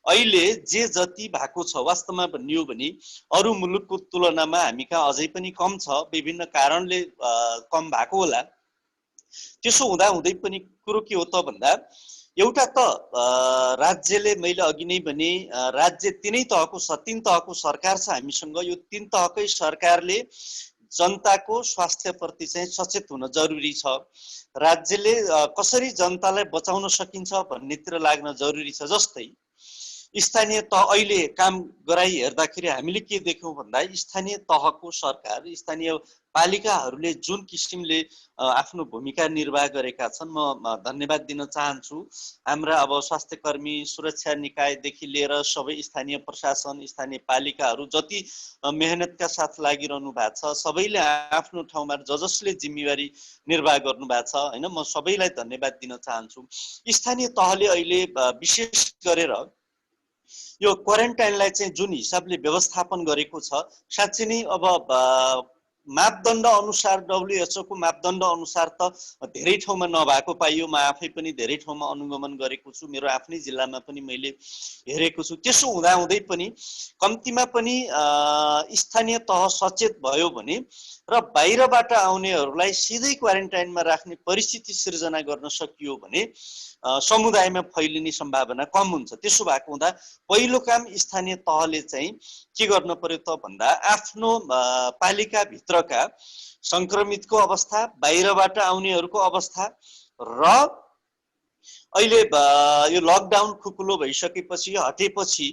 अहिले जे जति भएको छ वास्तवमा भन्ने हो भने अरू मुलुकको तुलनामा हामी कहाँ अझै पनि कम छ। विभिन्न कारणले कम भएको होला। त्यसो हुँदै पनि कुरो के हो त भन्दा एउटा त राज्यले, मैले अघि नै भने राज्य तीन तहको सरकार छ हामीसँग। यो 3 तहकै सरकारले जनताको स्वास्थ्यप्रति चाहिँ सचेत हुन जरुरी छ। राज्यले कसरी जनतालाई बचाउन सकिन्छ भन्नेतिर लाग्न जरुरी छ। जस्तै स्थानीय तह अहिले काम गराइ हेर्दाखेरि हामीले के देख्यौँ भन्दा स्थानीय तहको सरकार, स्थानीय पालिकाहरूले जुन किसिमले आफ्नो भूमिका निर्वाह गरेका छन्, म धन्यवाद दिन चाहन्छु। हाम्रा अब स्वास्थ्यकर्मी, सुरक्षा निकायदेखि लिएर सबै स्थानीय प्रशासन, स्थानीय पालिकाहरू जति मेहनतका साथ लागिरहनु भएको छ, सबैले आफ्नो ठाउँमा जसले जिम्मेवारी निर्वाह गर्नु भएको छ हैन, म सबैलाई धन्यवाद दिन चाहन्छु। स्थानीय तहले अहिले विशेष गरेर यो क्वारेन्टाइनलाई चाहिँ जुन हिसाबले व्यवस्थापन गरेको छ, साँच्चै नै अब मापदण्ड अनुसार, WHO को मापदण्ड अनुसार त धेरै ठाउँमा नभएको पाइयो। म आफै पनि धेरै ठाउँमा अनुगमन गरेको छु, मेरो आफ्नै जिल्लामा पनि मैले हेरेको छु। त्यसो हुँदै पनि कम्तीमा पनि स्थानीय तह सचेत भयो भने र बाहिरबाट आउनेहरूलाई सिधै क्वारेन्टाइनमा राख्ने परिस्थिति सिर्जना गर्न सकियो भने समुदायमा फैलिने सम्भावना कम हुन्छ। त्यसो भएको हुँदा पहिलो काम स्थानीय तहले चाहिँ के गर्न पर्यो त भन्दा आफ्नो पालिका भित्रका संक्रमितको अवस्था, बाहिरबाट आउनेहरूको अवस्था र अहिले यो लकडाउन खुकुलो भइसकेपछि, हटेपछि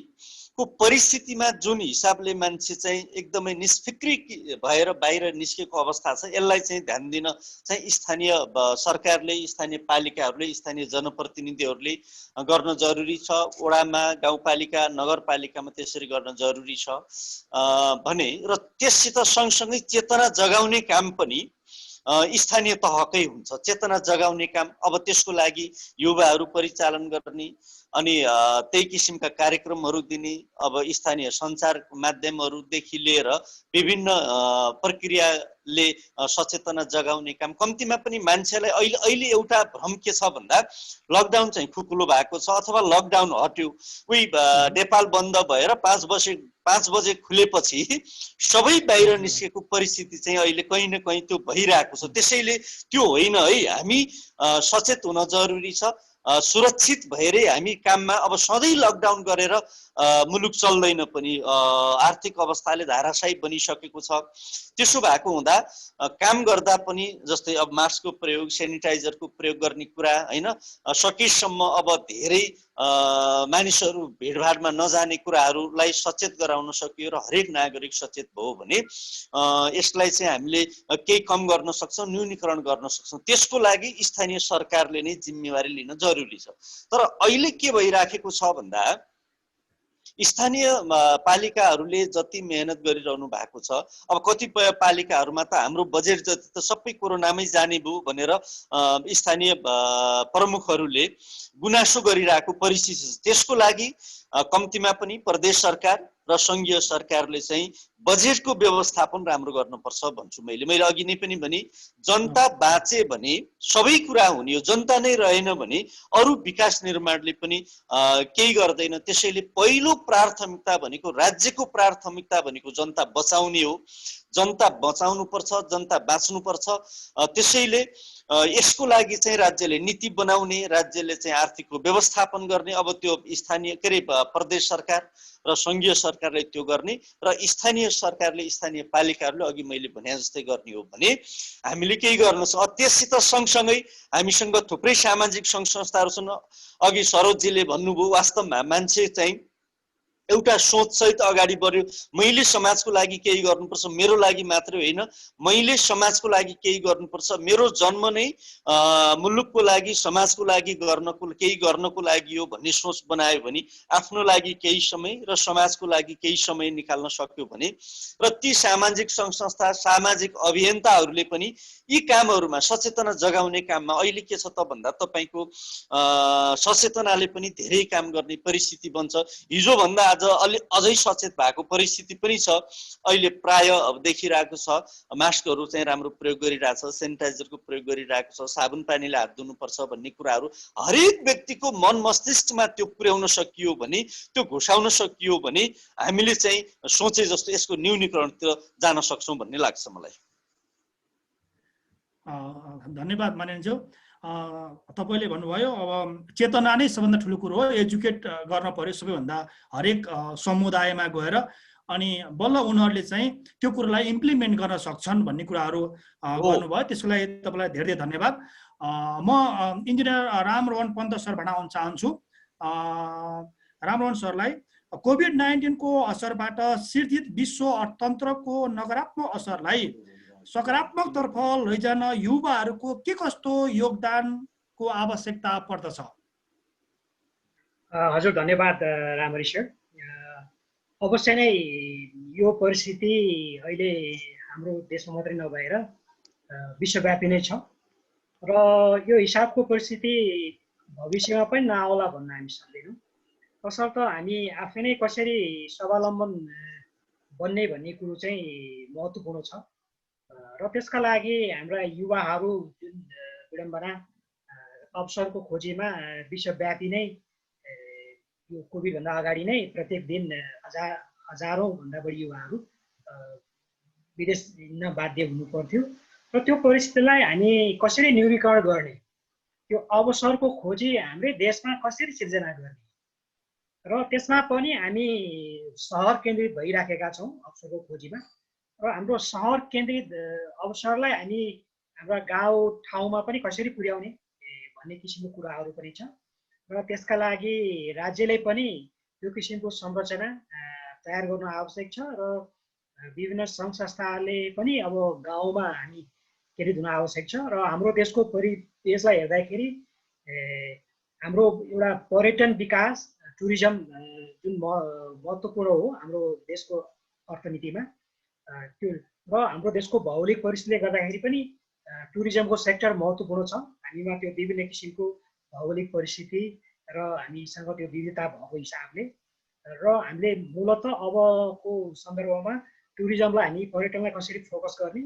को परिस्थितिमा जुन हिसाबले मान्छे चाहिँ एकदमै निष्फिक्री भएर बाहिर निस्केको अवस्था छ, यसलाई चाहिँ ध्यान दिन चाहिँ स्थानीय सरकारले, स्थानीय पालिकाहरूले, स्थानीय जनप्रतिनिधिहरूले गर्न जरुरी छ। वडामा, गाउँपालिका, नगरपालिकामा त्यसरी गर्न जरुरी छ भने र त्यससित सँगसँगै चेतना जगाउने काम पनि स्थानीय तहकै हुन्छ। चेतना जगाउने काम अब त्यसको लागि युवाहरू परिचालन गर्ने अनि त्यही किसिमका कार्यक्रमहरू दिने, अब स्थानीय सञ्चार माध्यमहरूदेखि लिएर विभिन्न प्रक्रियाले सचेतना जगाउने काम। कम्तीमा पनि मान्छेलाई अहिले एउटा भ्रम के छ भन्दा लकडाउन चाहिँ खुकुलो भएको छ अथवा लकडाउन हट्यो, उही नेपाल बन्द भएर 5 बजे खुलेपछि सबै बाहिर निस्केको परिस्थिति चाहिँ अहिले कहीँ न कहीँ त्यो भइरहेको छ। त्यसैले त्यो होइन है, हामी सचेत हुन जरुरी छ। सुरक्षित भएरै हामी काममा, अब सधैँ लकडाउन गरेर मुलुक चल्दैन पनि, आर्थिक अवस्थाले धाराशायी बनिसकेको छ। त्यसो भएको हुँदा काम गर्दा पनि जस्तै अब मास्कको प्रयोग, सेनिटाइजरको प्रयोग गर्ने कुरा हैन, सकेसम्म अब धेरै मानिसहरू भिडभाडमा नजाने कुराहरूलाई सचेत गराउन सकियो र हरेक नागरिक सचेत भयो भने यसलाई चाहिँ हामीले केही कम गर्न सक्छौँ, न्यूनीकरण गर्न सक्छौँ। त्यसको लागि स्थानीय सरकारले नै जिम्मेवारी लिन जरुरी छ। तर अहिले के भइराखेको छ भन्दा स्थानीय पालिकाहरूले जति मेहनत गरिरहनु भएको छ, अब कतिपय पालिकाहरूमा त हाम्रो बजेट जति त सबै कोरोनामै जाने भयो भनेर स्थानीय प्रमुखहरूले गुनासो गरिरहेको परिस्थिति छ। त्यसको लागि कम्तीमा पनि प्रदेश सरकार र संघीय सरकारले चाहिँ बजेटको व्यवस्थापन राम्रो गर्नुपर्छ भन्छु मैले अघि नै पनि भने जनता बाँचे भने सबै कुरा हुने हो, जनता नै रहेन भने अरू विकास निर्माणले पनि केही गर्दैन। त्यसैले पहिलो प्राथमिकता भनेको, राज्यको प्राथमिकता भनेको जनता बचाउने हो। जनता बचाउनु पर्छ, जनता बाँच्नु पर्छ। त्यसैले यसको लागि चाहिँ राज्यले नीति बनाउने, राज्यले चाहिँ आर्थिकको व्यवस्थापन गर्ने, अब त्यो स्थानीय प्रदेश सरकार र संघीय सरकारले त्यो गर्ने र स्थानीय सरकारले, स्थानीय पालिकाहरूले अघि मैले भने जस्तै गर्ने हो भने हामीले केही गर्न सक्छौँ। त्यससित सँगसँगै हामीसँग थुप्रै सामाजिक सङ्घ संस्थाहरू छन्। अघि सरोजजीले भन्नुभयो, वास्तवमा मान्छे चाहिँ एउटा सोचसहित अगाडि बढ्यो। मैले समाजको लागि केही गर्नुपर्छ, मेरो लागि मात्रै होइन, मैले समाजको लागि केही गर्नुपर्छ। मेरो जन्म नै मुलुकको लागि, समाजको लागि केही गर्नको लागि हो भन्ने सोच बनायो भने, आफ्नो लागि केही समय र समाजको लागि केही समय निकाल्न सक्यो भने, र ती सामाजिक सङ्घ संस्था, सामाजिक अभियन्ताहरूले पनि यी कामहरूमा सचेतना जगाउने काममा अहिले के छ त भन्दा तपाईँको सचेतनाले पनि धेरै काम गर्ने परिस्थिति बन्छ। हिजो भन्दा आज अझै सचेत भएको परिस्थिति पनि छ। अहिले प्राय अब देखिरहेको छ मास्कहरू चाहिँ राम्रो प्रयोग गरिरहेछ, सेनिटाइजरको प्रयोग गरिरहेको छ, साबुन पानीले हात धुनुपर्छ भन्ने कुराहरू हरेक व्यक्तिको मन मस्तिष्कमा त्यो पुर्याउन सकियो भने, त्यो घुसाउन सकियो भने हामीले चाहिँ सोचे जस्तो यसको न्यूनीकरणतिर जान सक्छौँ भन्ने लाग्छ मलाई। धन्यवाद मानिन्ज्यू। तपाईँले भन्नुभयो अब चेतना नै सबभन्दा ठुलो कुरो हो, एजुकेट गर्न पर्यो सबैभन्दा हरेक समुदायमा गएर, अनि बल्ल उनीहरूले चाहिँ त्यो कुरोलाई इम्प्लिमेन्ट गर्न सक्छन् भन्ने कुराहरू गर्नुभयो। त्यसको लागि तपाईँलाई धेरै धेरै धन्यवाद। म इन्जिनियर रामरोहन पन्त सर भन्न चाहन्छु। रामरोहन सरलाई कोभिड-19 को असरबाट सिर्जित विश्व अर्थतन्त्रको नकारात्मक असरलाई सकारात्मक तर्फ लैजान युवाहरूको के कस्तो योगदानको आवश्यकता पर्दछ? हजुर, धन्यवाद रामरी सर। अवश्य नै यो परिस्थिति अहिले हाम्रो देशमा मात्रै नभएर विश्वव्यापी नै छ र यो हिसाबको परिस्थिति भविष्यमा पनि नआउला भन्न हामी सक्दैनौँ। तसर्थ हामी आफै नै कसरी स्वावलम्बन बन्ने भन्ने कुरो चाहिँ महत्त्वपूर्ण छ र त्यसका लागि हाम्रा युवाहरू जुन विडम्बना अवसरको खोजीमा विश्वव्यापी नै यो कोभिडभन्दा अगाडि नै प्रत्येक दिन हजारौँ भन्दा बढी युवाहरू विदेश हिँड्न बाध्य हुनु पर्थ्यो र त्यो परिस्थितिलाई हामी कसरी न्यूनीकरण गर्ने, त्यो अवसरको खोजी हाम्रै देशमा कसरी सिर्जना गर्ने र त्यसमा पनि हामी सहर केन्द्रित भइराखेका छौँ अवसरको खोजीमा, र हाम्रो सहर केन्द्रित अवसरलाई हामी हाम्रा गाउँ ठाउँमा पनि कसरी पुर्याउने भन्ने किसिमको कुराहरू पनि छ र त्यसका लागि राज्यले पनि यो किसिमको संरचना तयार गर्न आवश्यक छ र विभिन्न सङ्घ संस्थाहरूले पनि अब गाउँमा हामी केन्द्रित हुन आवश्यक छ। र हाम्रो देशको परिवेशलाई हेर्दाखेरि हाम्रो एउटा पर्यटन विकास, टुरिज्म जुन महत्त्वपूर्ण हो हाम्रो देशको अर्थनीतिमा, त्यो र हाम्रो देशको भौगोलिक परिस्थितिले गर्दाखेरि पनि टुरिज्मको सेक्टर महत्त्वपूर्ण छ। हामीमा त्यो विभिन्न किसिमको भौगोलिक परिस्थिति र हामीसँग त्यो विविधता भएको हिसाबले र हामीले मूलत अबको सन्दर्भमा टुरिज्मलाई हामी पर्यटनलाई कसरी फोकस गर्ने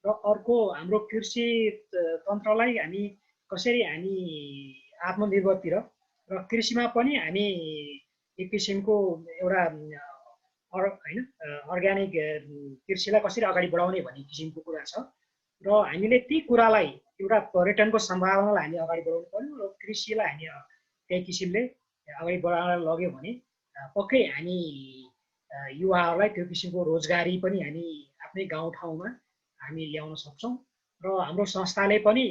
र अर्को हाम्रो कृषि तन्त्रलाई हामी कसरी हामी आत्मनिर्भरतिर र कृषिमा पनि हामी एक किसिमको एउटा होइन अर्ग्यानिक कृषिलाई कसरी अगाडि बढाउने भन्ने किसिमको कुरा छ र हामीले ती कुरालाई एउटा पर्यटनको सम्भावनालाई हामी अगाडि बढाउनु पर्यो र कृषिलाई हामी त्यही किसिमले अगाडि बढाएर लग्यो भने पक्कै हामी युवाहरूलाई त्यो किसिमको रोजगारी पनि हामी आफ्नै गाउँठाउँमा हामी ल्याउन सक्छौँ र हाम्रो संस्थाले पनि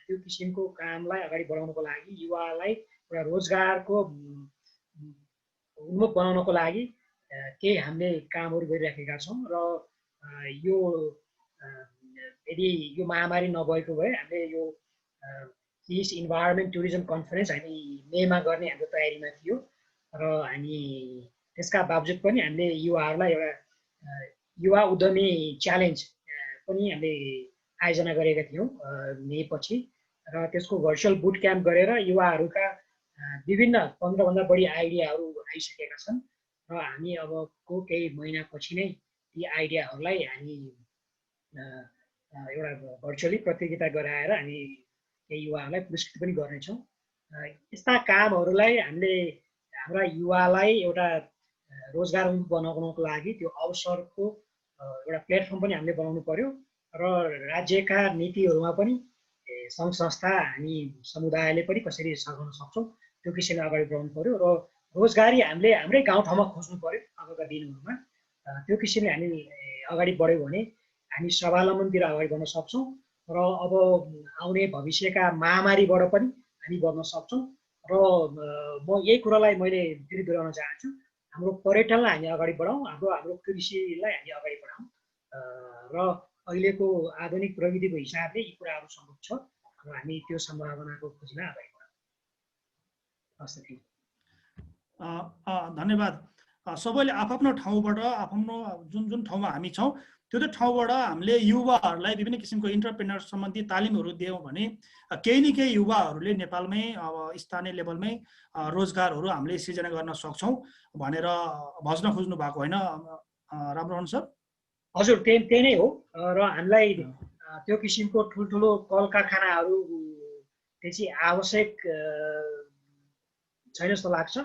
त्यो किसिमको कामलाई अगाडि बढाउनको लागि युवालाई एउटा रोजगारको उन्मुख बनाउनको लागि केही हामीले कामहरू गरिराखेका छौँ र यो यदि यो महामारी नभएको भए हामीले यो पिस इन्भाइरोमेन्ट टुरिज्म कन्फरेन्स हामी मेमा गर्ने हाम्रो तयारीमा थियो र हामी त्यसका बावजुद पनि हामीले युवाहरूलाई एउटा युवा उद्यमी च्यालेन्ज पनि हामीले आयोजना गरेका थियौँ मे पछि र त्यसको भर्चुअल बुट क्याम्प गरेर युवाहरूका विभिन्न 15 भन्दा बढी आइडियाहरू आइसकेका छन् र हामी अबको केही महिनापछि नै ती आइडियाहरूलाई हामी एउटा भर्चुअली प्रतियोगिता गराएर हामी केही युवाहरूलाई पुरस्कृत पनि गर्नेछौँ। यस्ता कामहरूलाई हामीले हाम्रा युवालाई एउटा रोजगार बनाउनको लागि त्यो अवसरको एउटा प्लेटफर्म पनि हामीले बनाउनु पर्यो र राज्यका नीतिहरूमा पनि सङ्घ संस्था हामी समुदायले पनि कसरी सघाउन सक्छौँ त्यो किसिमले अगाडि बढाउनु पर्यो र रोजगारी हामीले हाम्रै गाउँठाउँमा खोज्नु पर्यो अबका दिनहरूमा। त्यो किसिमले हामी अगाडि बढ्यौँ भने हामी स्वावलम्बनतिर अगाडि बढ्न सक्छौँ र अब आउने भविष्यका महामारीबाट पनि हामी बढ्न सक्छौँ र म यही कुरालाई मैले फेरि दोहोऱ्याउन चाहन्छु, हाम्रो पर्यटनलाई हामी अगाडि बढाउँ, हाम्रो कृषिलाई हामी अगाडि बढाउँ र अहिलेको आधुनिक प्रविधिको हिसाबले यी कुराहरू सम्भव छ र हामी त्यो सम्भावनाको खोजीमा अगाडि बढाउँ। हस् त। धन्यवाद। सबैले आफ्नो ठाउँबाट आफ्नो जुन ठाउँमा हामी छौँ त्यो ठाउँबाट हामीले युवाहरूलाई विभिन्न किसिमको इन्टरप्रेनर सम्बन्धी तालिमहरू दियौँ भने केही न केही युवाहरूले नेपालमै अब स्थानीय लेभलमै रोजगारहरू हामीले सृजना गर्न सक्छौँ भनेर भन्न खोज्नु भएको होइन रामरोहन सर? हजुर, त्यही नै हो र हामीलाई त्यो किसिमको ठुल्ठुलो कल कारखानाहरू त्यसै आवश्यक छैन जस्तो लाग्छ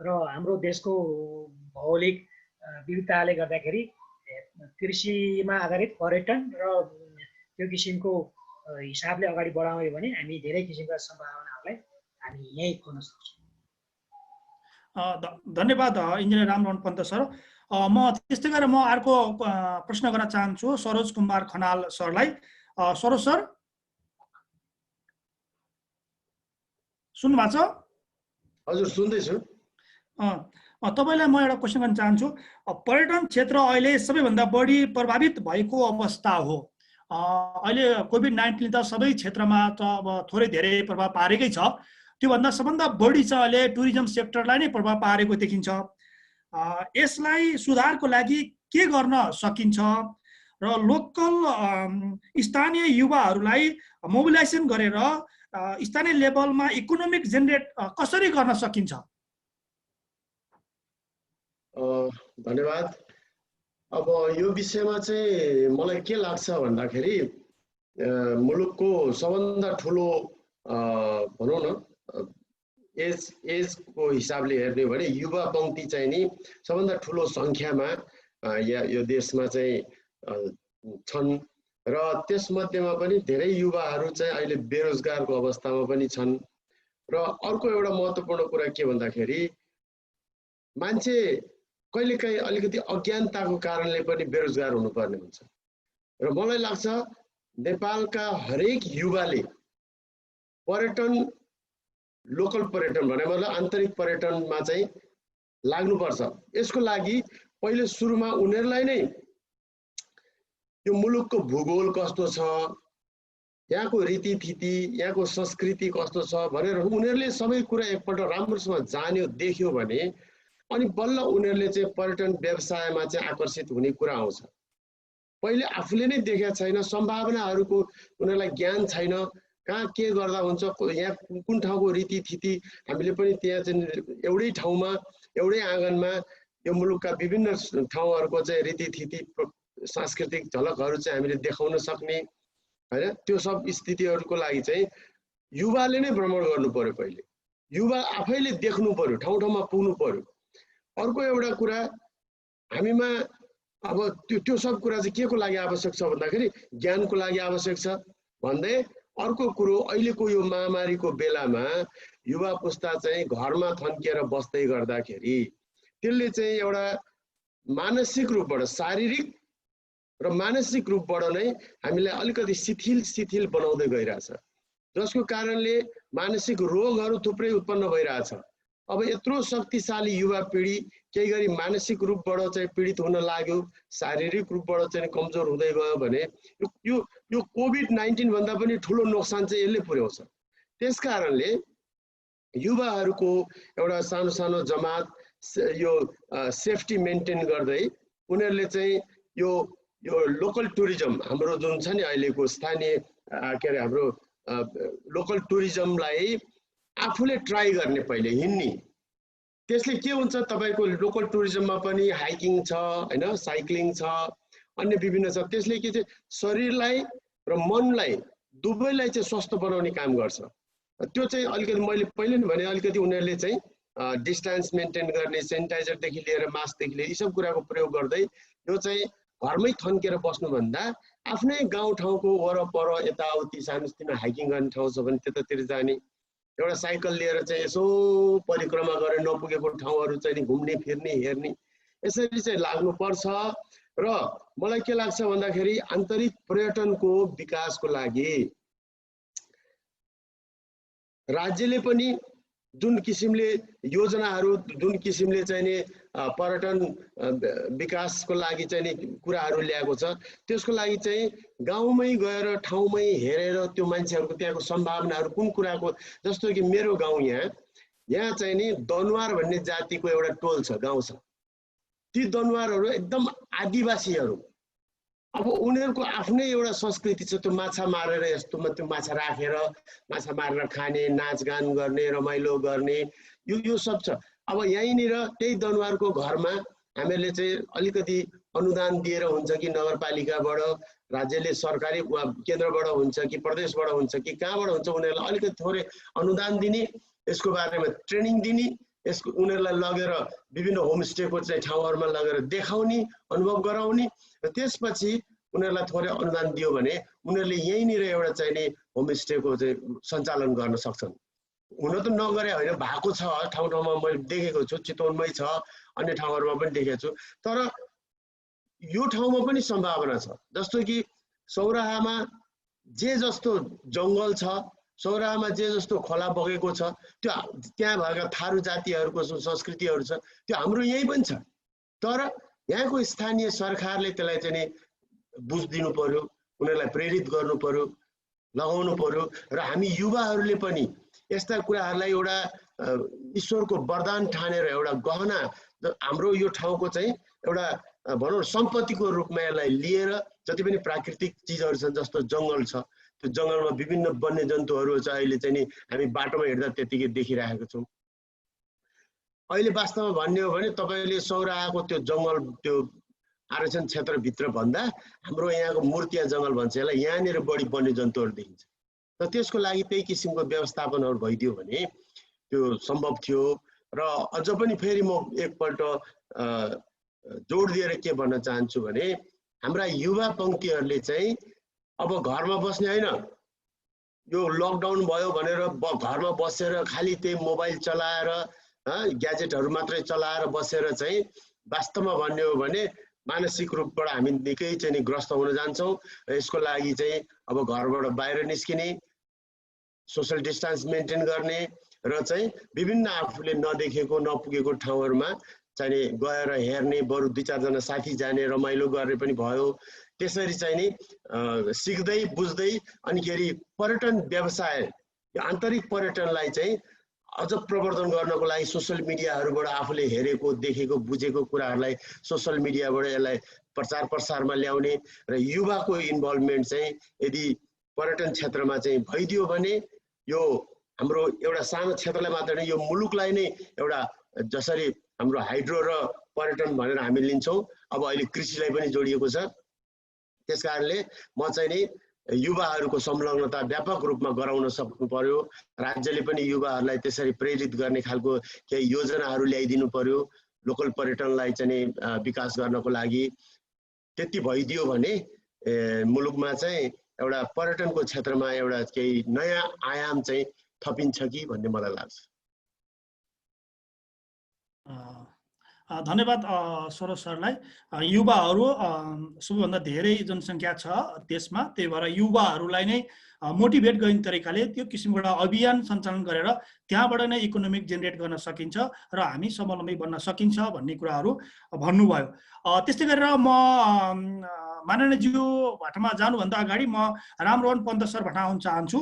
र हाम्रो देशको भौगोलिक विविधताले गर्दाखेरि कृषिमा आधारित पर्यटन र त्यो किसिमको हिसाबले अगाडि बढाउने भने हामी धेरै किसिमका सम्भावनाहरूलाई हामी यहीँ खोज्न सक्छौँ। धन्यवाद इन्जिनियर रामरोहन पन्त सर। म त्यस्तै गरेर म अर्को प्रश्न गर्न चाहन्छु सरोज कुमार खनाल सरलाई। सरोज सर सुन्नु भएको छ? हजुर, सुन्दैछु। तपाईलाई म एउटा क्वेसन गर्न चाहन्छु। पर्यटन क्षेत्र अहिले सबैभन्दा बढी प्रभावित भएको अवस्था हो। अहिले कोभिड-19 त सबै क्षेत्रमा त अब थोरै धेरै प्रभाव पारेकै छ। त्योभन्दा सबभन्दा बढी चाहिँ अहिले टुरिज्म सेक्टरलाई नै प्रभाव पारेको देखिन्छ। यसलाई सुधारको लागि के गर्न सकिन्छ र लोकल स्थानीय युवाहरूलाई मोबिलाइजेसन गरेर स्थानीय लेभलमा इकोनोमिक जेनेरेट कसरी गर्न सकिन्छ? धन्यवाद। अब यो विषयमा चाहिँ मलाई के लाग्छ भन्दाखेरि मुलुकको सबभन्दा ठुलो भनौँ न एजको हिसाबले हेर्ने भने युवा पङ्क्ति चाहिँ नि सबभन्दा ठुलो सङ्ख्यामा यो देशमा चाहिँ छन् र त्यसमध्येमा पनि धेरै युवाहरू चाहिँ अहिले बेरोजगारको अवस्थामा पनि छन्। र अर्को एउटा महत्त्वपूर्ण कुरा के भन्दाखेरि मान्छे कहिलेकाहीँ अलिकति अज्ञानताको कारणले पनि बेरोजगार हुनुपर्ने हुन्छ र मलाई लाग्छ नेपालका हरेक युवाले पर्यटन लोकल पर्यटन भने मतलब आन्तरिक पर्यटनमा चाहिँ लाग्नुपर्छ। यसको लागि पहिले सुरुमा उनीहरूलाई नै यो मुलुकको भूगोल कस्तो छ, यहाँको रीतिथिति, यहाँको संस्कृति कस्तो छ भनेर उनीहरूले सबै कुरा एकपल्ट राम्रोसँग जान्यो देख्यो भने अनि बल्ल उनीहरूले चाहिँ पर्यटन व्यवसायमा चाहिँ आकर्षित हुने कुरा आउँछ। पहिले आफूले नै देखेका छैन, सम्भावनाहरूको उनीहरूलाई ज्ञान छैन, कहाँ के गर्दा हुन्छ, यहाँ कुन ठाउँको रीतिथिति हामीले पनि त्यहाँ चाहिँ एउटै ठाउँमा एउटै आँगनमा यो मुलुकका विभिन्न ठाउँहरूको चाहिँ रीतिथिति सांस्कृतिक झलकहरू चाहिँ हामीले देखाउन सक्ने हैन। त्यो सब स्थितिहरूको लागि चाहिँ युवाले नै भ्रमण गर्नु पर्यो। पहिले युवा आफैले देख्नु पर्यो, ठाउँ ठाउँमा पुग्नु पर्यो। अर्को एउटा कुरा हामीमा अब त्यो सब कुरा चाहिँ के को लागि आवश्यक छ भन्दाखेरि ज्ञानको लागि आवश्यक छ भन्दै अर्को कुरो अहिलेको यो महामारीको बेलामा युवा पुस्ता चाहिँ घरमा थन्किएर बस्दै गर्दाखेरि त्यसले चाहिँ एउटा मानसिक रूपबाट, शारीरिक र मानसिक रूपबाट नै हामीलाई अलिकति शिथिल बनाउँदै गइरहेछ, जसको कारणले मानसिक रोगहरू थुप्रै उत्पन्न भइरहेछ। अब यत्रो शक्तिशाली युवा पिँढी केही गरी मानसिक रूपबाट चाहिँ पीडित हुन लाग्यो, शारीरिक रूपबाट चाहिँ कमजोर हुँदै गयो भने यो कोभिड-19 भन्दा पनि ठुलो नोक्सान चाहिँ यसले पुर्याउँछ। त्यसकारणले युवाहरूको एउटा सानो सानो जमात यो सेफ्टी मेन्टेन गर्दै उनीहरूले चाहिँ यो लोकल टुरिज्म हाम्रो जुन छ नि अहिलेको स्थानीय के अरे हाम्रो लोकल टुरिज्मलाई आफूले ट्राई गर्ने, पहिले हिँड्ने। त्यसले के हुन्छ, तपाईँको लोकल टुरिज्ममा पनि हाइकिङ छ हैन, साइक्लिङ छ, अन्य विभिन्न छ। त्यसले के चाहिँ शरीरलाई र मनलाई दुवैलाई चाहिँ स्वस्थ बनाउने काम गर्छ। त्यो चाहिँ अलिकति मैले पहिले नै भने अलिकति उनीहरूले चाहिँ डिस्टेन्स मेन्टेन गर्ने, सेनिटाइजरदेखि लिएर मास्कदेखि लिएर यी सब कुराको प्रयोग गर्दै यो चाहिँ घरमै थन्केर बस्नुभन्दा आफ्नै गाउँठाउँको वरपर यताउति सानोतिनो हाइकिङ गर्ने ठाउँ छ भने त्यतातिर जाने, एउटा साइकल लिएर चाहिँ यसो परिक्रमा गरेर नपुगेको ठाउँहरू चाहिँ घुम्ने फिर्ने हेर्ने, यसरी चाहिँ लाग्नुपर्छ। र मलाई के लाग्छ भन्दाखेरि आन्तरिक पर्यटनको विकासको लागि राज्यले पनि जुन किसिमले योजनाहरू, जुन किसिमले चाहिँ नि पर्यटन विकासको लागि चाहिँ नि कुराहरू ल्याएको छ, त्यसको लागि चाहिँ गाउँमै गएर ठाउँमै हेरेर त्यो मान्छेहरूको त्यहाँको सम्भावनाहरू कुन कुराको, जस्तो कि मेरो गाउँ यहाँ चाहिँ नि दनुवार भन्ने जातिको एउटा टोल छ, गाउँ छ। ती दनुवारहरू एकदम आदिवासीहरू, अब उनीहरूको आफ्नै एउटा संस्कृति छ, त्यो माछा मारेर यस्तोमा त्यो माछा राखेर माछा मारेर खाने, नाचगान गर्ने, रमाइलो गर्ने, यो सब छ। अब यहीँनिर त्यही दनुवारको घरमा हामीहरूले चाहिँ अलिकति अनुदान दिएर हुन्छ कि नगरपालिकाबाट, राज्यले सरकारी वा केन्द्रबाट हुन्छ कि प्रदेशबाट हुन्छ कि कहाँबाट हुन्छ, उनीहरूलाई अलिकति थोरै अनुदान दिने, यसको बारेमा ट्रेनिङ दिने, यसको उनीहरूलाई लगेर विभिन्न होमस्टेको चाहिँ ठाउँहरूमा लगेर देखाउने, अनुभव गराउने, र त्यसपछि उनीहरूलाई थोरै अनुदान दियो भने उनीहरूले यहीँनिर एउटा चाहिँ नि होमस्टेको चाहिँ सञ्चालन गर्न सक्छन्। हुन त नगरे होइन, भएको छ, ठाउँ ठाउँमा मैले देखेको छु, चितवनमै छ, अन्य ठाउँहरूमा पनि देखेको छु। तर यो ठाउँमा पनि सम्भावना छ, जस्तो कि सौराहामा जे जस्तो जङ्गल छ, सौराहामा जे जस्तो खोला बगेको छ, त्यो त्यहाँ भएका थारू जातिहरूको संस्कृतिहरू छ, त्यो हाम्रो यहीँ पनि छ। तर यहाँको स्थानीय सरकारले त्यसलाई चाहिँ नि बुझिदिनु पर्यो, उनीहरूलाई प्रेरित गर्नु पर्यो, लगाउनु पर्यो। र हामी युवाहरूले पनि यस्ता कुराहरूलाई एउटा ईश्वरको वरदान ठानेर एउटा गहना हाम्रो यो ठाउँको चाहिँ एउटा भनौँ सम्पत्तिको रूपमा यसलाई लिएर जति पनि प्राकृतिक चिजहरू छन्, जस्तो जङ्गल छ, त्यो जङ्गलमा विभिन्न वन्यजन्तुहरू छ, अहिले चाहिँ नि हामी बाटोमा हिँड्दा त्यतिकै देखिरहेको छौँ। अहिले वास्तवमा भन्ने हो भने तपाईँले सौराहाको त्यो जङ्गल, त्यो आरक्षण क्षेत्रभित्र भन्दा हाम्रो यहाँको मूर्तिया जङ्गल भन्छ यसलाई, यहाँनिर बढी वन्यजन्तुहरू देखिन्छ। र त्यसको लागि त्यही किसिमको व्यवस्थापनहरू भइदियो भने त्यो सम्भव थियो। र अझ पनि फेरि म एकपल्ट जोड दिएर के भन्न चाहन्छु भने हाम्रा युवा पङ्क्तिहरूले चाहिँ अब घरमा बस्ने होइन, यो लकडाउन भयो भनेर घरमा बसेर खालि त्यही मोबाइल चलाएर ग्याजेटहरू मात्रै चलाएर बसेर चाहिँ वास्तवमा भन्ने हो भने मानसिक रूपबाट हामी निकै चाहिँ नि ग्रस्त हुन जान्छौँ। यसको लागि चाहिँ अब घरबाट बाहिर निस्किने, सोसल डिस्टेन्स मेन्टेन गर्ने र चाहिँ विभिन्न आफूले नदेखेको नपुगेको ठाउँहरूमा चाहिँ गएर हेर्ने, बरु 2-4 जना साथी जाने, रमाइलो गर्ने पनि भयो। त्यसरी चाहिँ नि सिक्दै बुझ्दै अनिखेरि पर्यटन व्यवसाय, यो आन्तरिक पर्यटनलाई चाहिँ अझ प्रवर्धन गर्नको लागि सोसियल मिडियाहरूबाट आफूले हेरेको देखेको बुझेको कुराहरूलाई सोसियल मिडियाबाट यसलाई प्रचार प्रसारमा ल्याउने र युवाको इन्भल्भमेन्ट चाहिँ यदि पर्यटन क्षेत्रमा चाहिँ भइदियो भने यो हाम्रो एउटा सानो क्षेत्रलाई मात्र नै यो मुलुकलाई नै एउटा जसरी हाम्रो हाइड्रो र पर्यटन भनेर हामी लिन्छौँ अब अहिले कृषिलाई पनि जोडिएको छ। त्यसकारणले म चाहिँ नि युवाहरूको संलग्नता व्यापक रूपमा गराउन सक्नु पर्यो। राज्यले पनि युवाहरूलाई त्यसरी प्रेरित गर्ने खालको केही योजनाहरू ल्याइदिनु पर्यो लोकल पर्यटनलाई चाहिँ विकास गर्नको लागि। त्यति भइदियो भने मुलुकमा चाहिँ एउटा पर्यटनको क्षेत्रमा एउटा केही नयाँ आयाम चाहिँ थपिन्छ कि भन्ने मलाई लाग्छ। धन्यवाद सरोज सरलाई। युवाहरू सबैभन्दा धेरै जनसङ्ख्या छ देशमा, त्यही भएर युवाहरूलाई नै मोटिभेट गर्ने तरिकाले त्यो किसिमको एउटा अभियान सञ्चालन गरेर त्यहाँबाट नै इकोनोमिक जेनेरेट गर्न सकिन्छ र हामी स्वावलम्बी बन्न सकिन्छ भन्ने कुराहरू भन्नुभयो। त्यस्तै गरेर म माननीयज्यू भट्टमा जानुभन्दा अगाडि म रामरोहन पन्त सर भट्ट आउन चाहन्छु।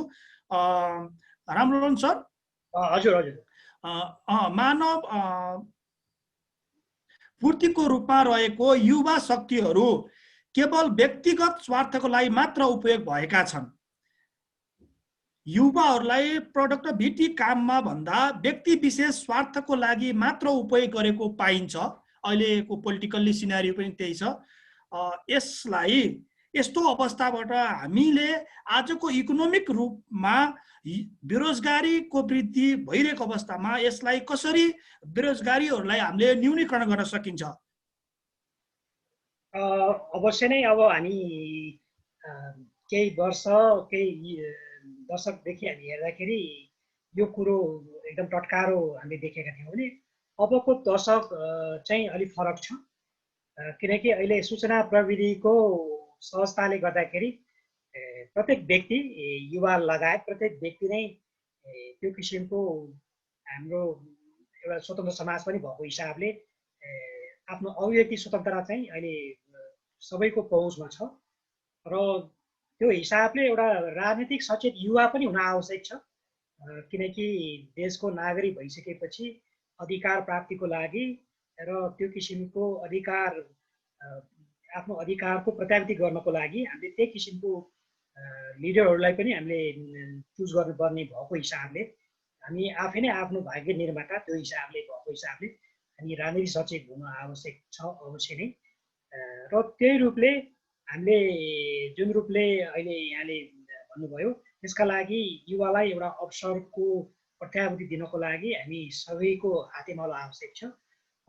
रामरोहन सर। हजुर हजुर। मानव पूर्तिको रूपमा रहेको युवा शक्तिहरू केवल व्यक्तिगत स्वार्थको लागि मात्र उपयोग भएका छन्। युवाहरूलाई प्रोडक्टिभिटी काममा भन्दा व्यक्ति विशेष स्वार्थको लागि मात्र उपयोग गरेको पाइन्छ। अहिलेको पोलिटिकल्ली सिनारियो पनि त्यही छ। यसलाई यस्तो अवस्थाबाट हामीले आजको इकोनोमिक रूपमा बेरोजगारीको वृद्धि भइरहेको अवस्थामा यसलाई कसरी बेरोजगारीहरूलाई हामीले न्यूनीकरण गर्न सकिन्छ? अवश्य नै अब हामी केही वर्ष केही दशकदेखि हामी हेर्दाखेरि यो कुरो एकदम टटकारो हामीले देखेका थियौँ भने अबको दशक चाहिँ अलिक फरक छ। किनकि अहिले सूचना प्रविधिको सहजताले गर्दाखेरि प्रत्येक व्यक्ति युवा लगायत प्रत्येक व्यक्ति नै त्यो किसिमको हाम्रो एउटा स्वतन्त्र समाज पनि भएको हिसाबले आफ्नो अभिव्यक्ति स्वतन्त्रता चाहिँ अहिले सबैको पहुँचमा छ र त्यो हिसाबले एउटा राजनीतिक सचेत युवा पनि हुन आवश्यक छ। किनकि देशको नागरिक भइसकेपछि अधिकार प्राप्तिको लागि र त्यो किसिमको अधिकार आफ्नो अधिकारको प्रत्याभूति गर्नको लागि हामीले त्यही किसिमको लिडरहरूलाई पनि हामीले चुज गर्नुपर्ने भएको हिसाबले हामी आफै नै आफ्नो भाग्य निर्माता त्यो हिसाबले भएको हिसाबले हामी राजनीतिक सचेत हुन आवश्यक छ अवश्य नै। र त्यही रूपले हामीले जुन रूपले अहिले यहाँले भन्नुभयो त्यसका लागि युवालाई एउटा अवसरको प्रत्याभूति दिनको लागि हामी सबैको हातेमालो आवश्यक छ।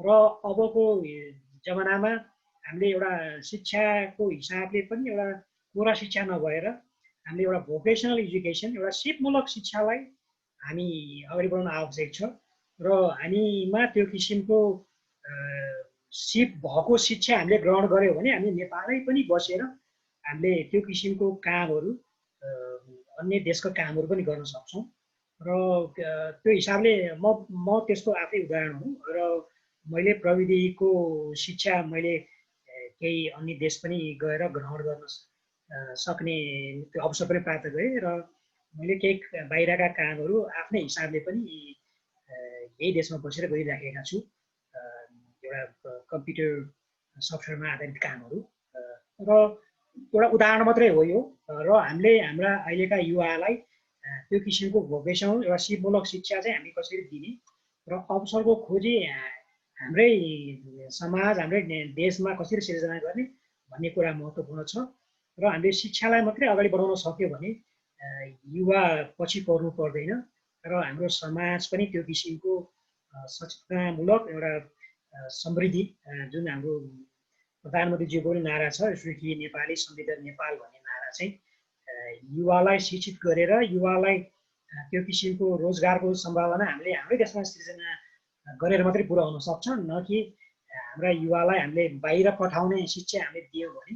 र अबको जमानामा हामीले एउटा शिक्षाको हिसाबले पनि एउटा कोरा शिक्षा नभएर हामीले एउटा भोकेसनल एजुकेसन एउटा सिपमूलक शिक्षालाई हामी अगाडि बढाउन आवश्यक छ। र हामीमा त्यो किसिमको सिप भएको शिक्षा हामीले ग्रहण गऱ्यौँ भने हामी नेपालमै पनि बसेर हामीले त्यो किसिमको कामहरू अन्य देशको कामहरू पनि गर्न सक्छौँ। र त्यो हिसाबले म त्यसको आफै उदाहरण हुँ र मैले प्रविधिको शिक्षा मैले केही अन्य देश पनि गएर ग्रहण गर्न सक्ने त्यो अवसर पनि प्राप्त गरेँ र मैले केही बाहिरका कामहरू आफ्नै हिसाबले पनि यही देशमा बसेर गरिराखेका छु। एउटा कम्प्युटर सफ्टवेयरमा आधारित कामहरू र एउटा उदाहरण मात्रै हो यो। र हामीले हाम्रा अहिलेका युवालाई त्यो किसिमको भोकेसनल एउटा सिपमूलक शिक्षा चाहिँ हामी कसरी दिने र अवसरको खोजी हाम्रै समाज हाम्रै देशमा कसरी सिर्जना गर्ने भन्ने कुरा महत्त्वपूर्ण छ। र हामीले शिक्षालाई मात्रै अगाडि बढाउन सक्यो भने युवा पछि पर्नु पर्दैन र हाम्रो समाज पनि त्यो किसिमको सचेतनामूलक एउटा समृद्धि जुन हाम्रो प्रधानमन्त्रीजीको पनि नारा छ सुखी नेपाली समृद्ध नेपाल भन्ने नारा चाहिँ युवालाई शिक्षित गरेर युवालाई त्यो किसिमको रोजगारको सम्भावना हामीले हाम्रै देशमा सृजना गरेर मात्रै पुऱ्याउन सक्छ, न कि हाम्रा युवालाई हामीले बाहिर पठाउने शिक्षा हामीले दियौँ भने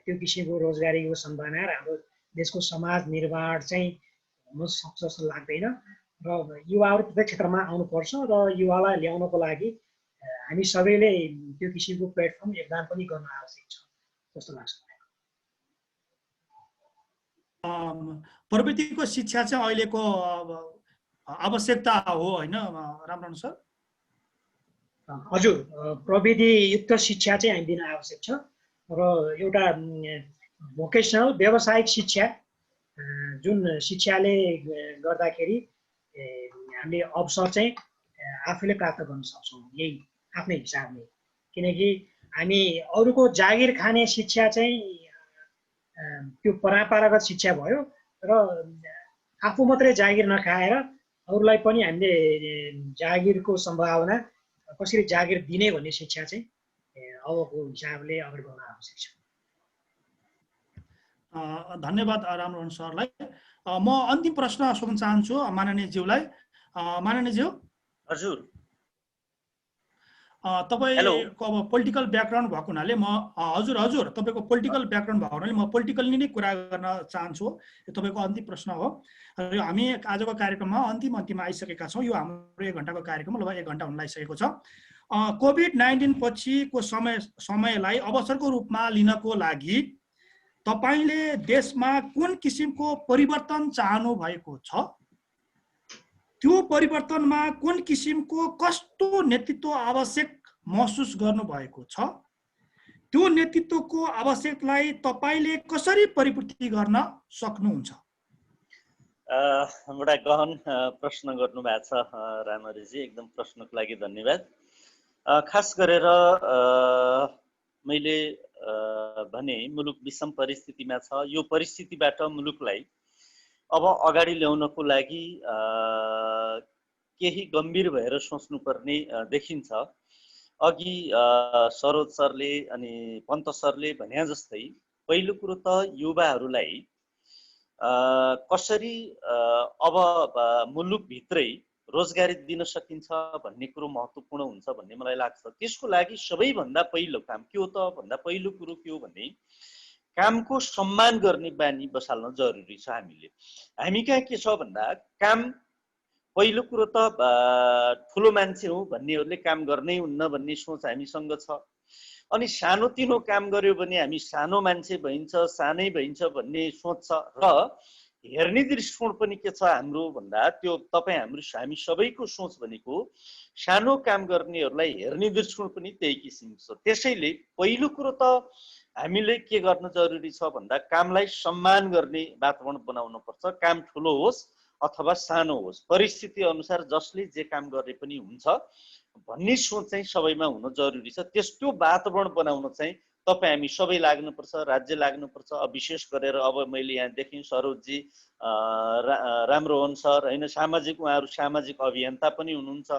त्यो किसिमको रोजगारीको सम्भावना र हाम्रो देशको समाज निर्माण चाहिँ हुन सक्छ जस्तो लाग्दैन। र युवाहरू प्रत्येक क्षेत्रमा आउनुपर्छ र युवालाई ल्याउनको लागि हामी सबैले त्यो किसिमको प्लेटफर्म योगदान पनि गर्न आवश्यक छ जस्तो लाग्छ। प्रविधिको शिक्षा चाहिँ अहिलेको आवश्यकता हो होइन रामरण सर? हजुर, प्रविधियुक्त शिक्षा चाहिँ हामी दिन आवश्यक छ र एउटा भोकेसनल व्यावसायिक शिक्षा जुन शिक्षाले गर्दाखेरि हामीले अवसर चाहिँ आफूले प्राप्त गर्न सक्छौँ यही आफ्नै हिसाबले। किनकि हामी अरूको जागिर खाने शिक्षा चाहिँ त्यो परम्परागत शिक्षा भयो र आफू मात्रै जागिर नखाएर अरूलाई पनि हामीले जागिरको सम्भावना कसरी जागिर दिने भन्ने शिक्षा चाहिँ अबको हिसाबले अगाडि बढ्न आवश्यक छ। धन्यवाद रामरण सरलाई। म अन्तिम प्रश्न सोध्न चाहन्छु माननीय ज्यूलाई। माननीय ज्यू, हजुर, तपाईको अब पोलिटिकल ब्याकग्राउन्ड भएको हुनाले म हजुर तपाईँको पोलिटिकल ब्याकग्राउन्ड भएको हुनाले म पोलिटिकली नै कुरा गर्न चाहन्छु। यो तपाईँको अन्तिम प्रश्न हो र हामी आजको कार्यक्रममा अन्तिममा आइसकेका छौँ। यो हाम्रो 1 घण्टाको कार्यक्रम लगभग 1 घण्टा हुन लागिसकेको छ। कोभिड-19 पछिको समयलाई अवसरको रूपमा लिनको लागि तपाईले देशमा कुन किसिमको परिवर्तन चाहनु भएको छ? त्यो परिवर्तनमा कुन किसिमको कस्तो नेतृत्व आवश्यक महसुस गर्नु भएको छ? त्यो नेतृत्वको आवश्यकलाई तपाईले कसरी परिपूर्ति गर्न सक्नुहुन्छ? बडा गहन प्रश्न गर्नु भएको छ रामहरिजी, एकदम प्रश्नको लागि धन्यवाद। खास गरेर मैले भने मुलुक विषम परिस्थितिमा छ। यो परिस्थितिबाट मुलुकलाई अब अगाडि ल्याउनको लागि केही गम्भीर भएर सोच्नुपर्ने देखिन्छ। अघि सरोज सरले अनि पन्त सरले भने जस्तै पहिलो कुरो त युवाहरूलाई कसरी अब मुलुकभित्रै रोजगारी दिन सकिन्छ भन्ने कुरो महत्त्वपूर्ण हुन्छ भन्ने मलाई लाग्छ। त्यसको लागि सबैभन्दा पहिलो काम के हो त भन्दा पहिलो कुरो के हो भने कामको सम्मान गर्ने बानी बसाल्न जरुरी छ। हामी कहाँ के छ भन्दा काम पहिलो कुरो त ठुलो मान्छे हो भन्नेहरूले काम गर्नै हुन्न भन्ने सोच हामीसँग छ। अनि सानोतिनो काम गर्यो भने हामी सानो मान्छे भइन्छ, सानै भइन्छ भन्ने सोच छ। र हेर्ने दृष्टिकोण पनि के छ हाम्रो भन्दा त्यो हामी सबैको सोच भनेको सानो काम गर्नेहरूलाई हेर्ने दृष्टिकोण पनि त्यही किसिमको छ। त्यसैले पहिलो कुरो त हामीले के गर्न जरुरी छ भन्दा कामलाई सम्मान गर्ने वातावरण बनाउनु पर्छ। काम ठुलो होस् अथवा सानो होस्, परिस्थिति अनुसार जसले जे काम गरे पनि हुन्छ भन्ने सोच चाहिँ सबैमा हुन जरुरी छ। त्यो वातावरण बनाउन चाहिँ हामी सबै लाग्नुपर्छ, राज्य लाग्नुपर्छ। विशेष गरेर अब मैले यहाँ देखेँ सरोजजी, रामरोहन सर होइन, उहाँहरू सामाजिक अभियन्ता पनि हुनुहुन्छ,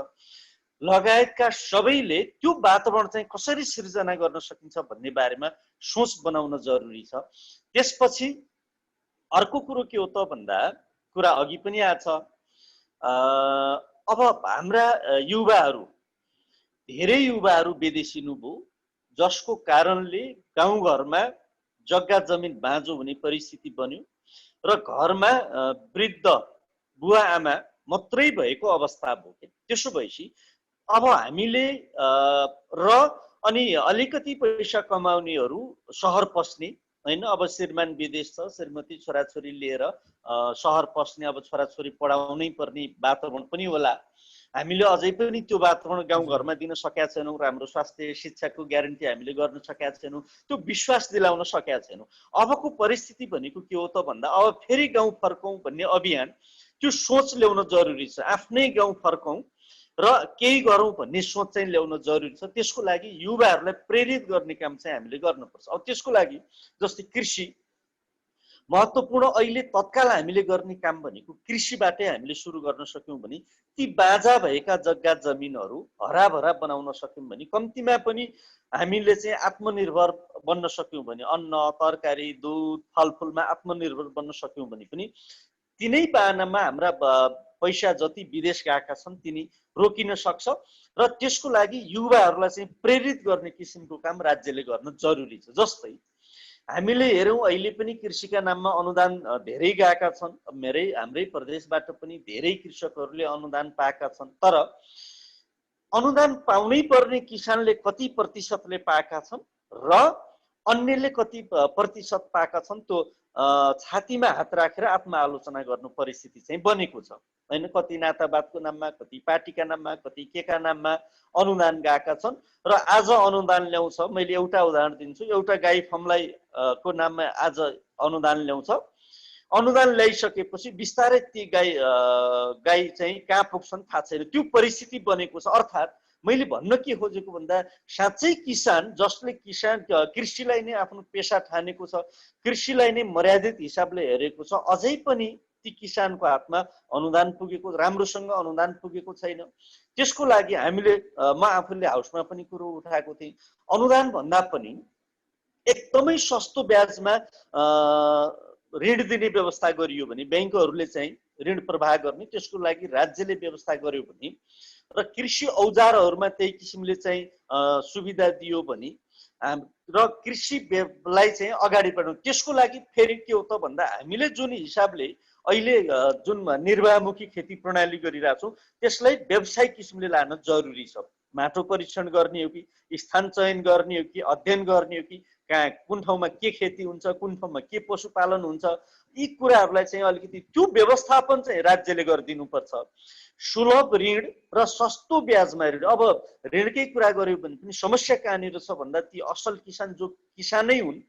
लगायतका सबैले त्यो वातावरण चाहिँ कसरी सिर्जना गर्न सकिन्छ भन्ने बारेमा सोच बनाउन जरुरी छ। त्यसपछि अर्को कुरो के हो त भन्दा कुरा अघि पनि आछ, अब हाम्रा धेरै युवाहरू विदेशिनुभयो, जसको कारणले गाउँघरमा जग्गा जमिन बाँझो हुने परिस्थिति बन्यो र घरमा वृद्ध बुवा आमा मात्रै भएको अवस्था भयो। त्यसो भएपछि अब हामीले अनि अलिकति पैसा कमाउनेहरू सहर पस्ने होइन, अब श्रीमान विदेश छ, श्रीमती छोराछोरी लिएर सहर पस्ने, अब छोराछोरी पढाउनै पर्ने वातावरण पनि होला। हामीले अझै पनि त्यो वातावरण गाउँघरमा दिन सकेका छैनौँ। राम्रो स्वास्थ्य शिक्षाको ग्यारेन्टी हामीले गर्न सकेका छैनौँ, त्यो विश्वास दिलाउन सकेका छैनौँ। अबको परिस्थिति भनेको के हो त भन्दा अब फेरि गाउँ फर्कौँ भन्ने अभियान, त्यो सोच ल्याउन जरुरी छ। आफ्नै गाउँ फर्कौँ र केही गरौँ भन्ने सोच चाहिँ ल्याउन जरुरी छ। त्यसको लागि युवाहरूलाई प्रेरित गर्ने काम चाहिँ हामीले गर्नुपर्छ। अब त्यसको लागि जस्तै कृषि महत्त्वपूर्ण, अहिले तत्काल हामीले गर्ने काम भनेको कृषिबाटै हामीले सुरु गर्न सक्यौँ भने ती बाजा भएका जग्गा जमिनहरू हराभरा बनाउन सक्यौँ भने कम्तीमा पनि हामीले चाहिँ आत्मनिर्भर बन्न सक्यौँ भने, अन्न तरकारी दुध फलफुलमा आत्मनिर्भर बन्न सक्यौँ भने पनि तिनै बाहनामा हाम्रा पैसा जति विदेश गएका छन् तिनी रोकिन सक्छ। र त्यसको लागि युवाहरूलाई चाहिँ प्रेरित गर्ने किसिमको काम राज्यले गर्न जरुरी छ। जस्तै हामीले हेरौँ अहिले पनि कृषिका नाममा अनुदान धेरै गएका छन्। हाम्रै प्रदेशबाट पनि धेरै कृषकहरूले अनुदान पाएका छन्, तर अनुदान पाउनै पर्ने किसानले कति प्रतिशतले पाएका छन् र अन्यले कति प्रतिशत पाएका छन् त्यो छातीमा हात राखेर आत्मआलोचना गर्नु परिस्थिति चाहिँ बनेको छ हैन। कति नातावादको नाममा, कति पार्टीका नाममा, कति केका नाममा अनुदान गएका छन् र आज अनुदान ल्याउँछ। मैले एउटा उदाहरण दिन्छु। एउटा गाई फर्मलाई को नाममा आज अनुदान ल्याउँछ। अनुदान ल्याइसकेपछि बिस्तारै ती गाई चाहिँ कहाँ पुग्छन् थाहा छैन। त्यो परिस्थिति बनेको छ। अर्थात् मैले भन्न के खोजेको भन्दा साँच्चै किसान जसले कृषिलाई नै आफ्नो पेसा ठानेको छ, कृषिलाई नै मर्यादित हिसाबले हेरेको छ, अझै पनि ती किसानको हातमा अनुदान पुगेको, राम्रोसँग अनुदान पुगेको छैन। त्यसको लागि हामीले म आफूले हाउसमा पनि कुरो उठाएको थिएँ। अनुदान भन्दा पनि एकदमै सस्तो ब्याजमा ऋण दिने व्यवस्था गरियो भने, बैंकहरूले चाहिँ ऋण प्रवाह गर्ने, त्यसको लागि राज्यले व्यवस्था गर्यो भने र कृषि औजारहरूमा त्यही किसिमले चाहिँ सुविधा दियो भने र कृषिलाई चाहिँ अगाडि बढाउनु। त्यसको लागि फेरि के हो त भन्दा हामीले जुन हिसाबले अहिले जुन निर्वाहमुखी खेती प्रणाली गरिरहेका छौँ त्यसलाई व्यावसायिक किसिमले लान जरुरी छ। माटो परीक्षण गर्ने हो कि, स्थान चयन गर्ने हो कि, अध्ययन गर्ने हो कि, कहाँ कुन ठाउँमा के खेती हुन्छ, कुन ठाउँमा के पशुपालन हुन्छ, यी कुराहरूलाई चाहिँ अलिकति त्यो व्यवस्थापन चाहिँ राज्यले गरिदिनुपर्छ। सुलभ ऋण र सस्तो ब्याजमा ऋण। अब ऋणकै कुरा गर्यो भने पनि समस्या कहाँनिर छ भन्दा ती असल किसान जो किसानै हुन्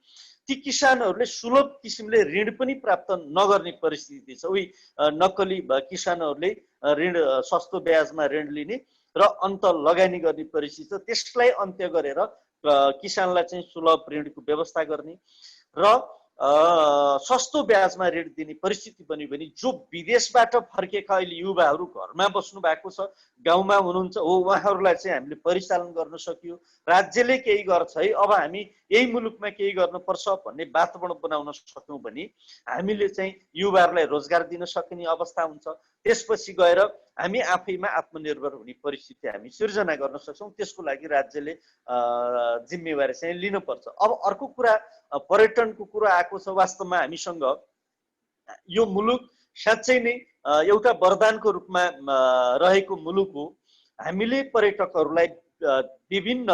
ती किसानहरूले सुलभ किसिमले ऋण पनि प्राप्त नगर्ने परिस्थिति छ। उही नक्कली किसानहरूले ऋण सस्तो ब्याजमा ऋण लिने र अन्त लगानी गर्ने परिस्थिति छ। त्यसलाई अन्त्य गरेर किसानलाई चाहिँ सुलभ ऋणको व्यवस्था गर्ने र सस्तो ब्याजमा ऋण दिने परिस्थिति बन्यो भने जो विदेशबाट फर्केका अहिले युवाहरू घरमा बस्नु भएको छ, गाउँमा हुनुहुन्छ हो, उहाँहरूलाई चाहिँ हामीले परिचालन गर्न सकियो। राज्यले केही गर्छ है, अब हामी यही मुलुकमा केही गर्नुपर्छ भन्ने वातावरण बनाउन सक्यौँ भने हामीले चाहिँ युवाहरूलाई रोजगार दिन सक्ने अवस्था हुन्छ। त्यसपछि गएर हामी आफैमा आत्मनिर्भर हुने परिस्थिति हामी सिर्जना गर्न सक्छौँ। त्यसको लागि राज्यले जिम्मेवारी चाहिँ लिनुपर्छ। अब अर्को कुरा पर्यटनको कुरा आएको छ। वास्तवमा हामीसँग यो मुलुक साँच्चै नै एउटा वरदानको रूपमा रहेको मुलुक हो। हामीले पर्यटकहरूलाई विभिन्न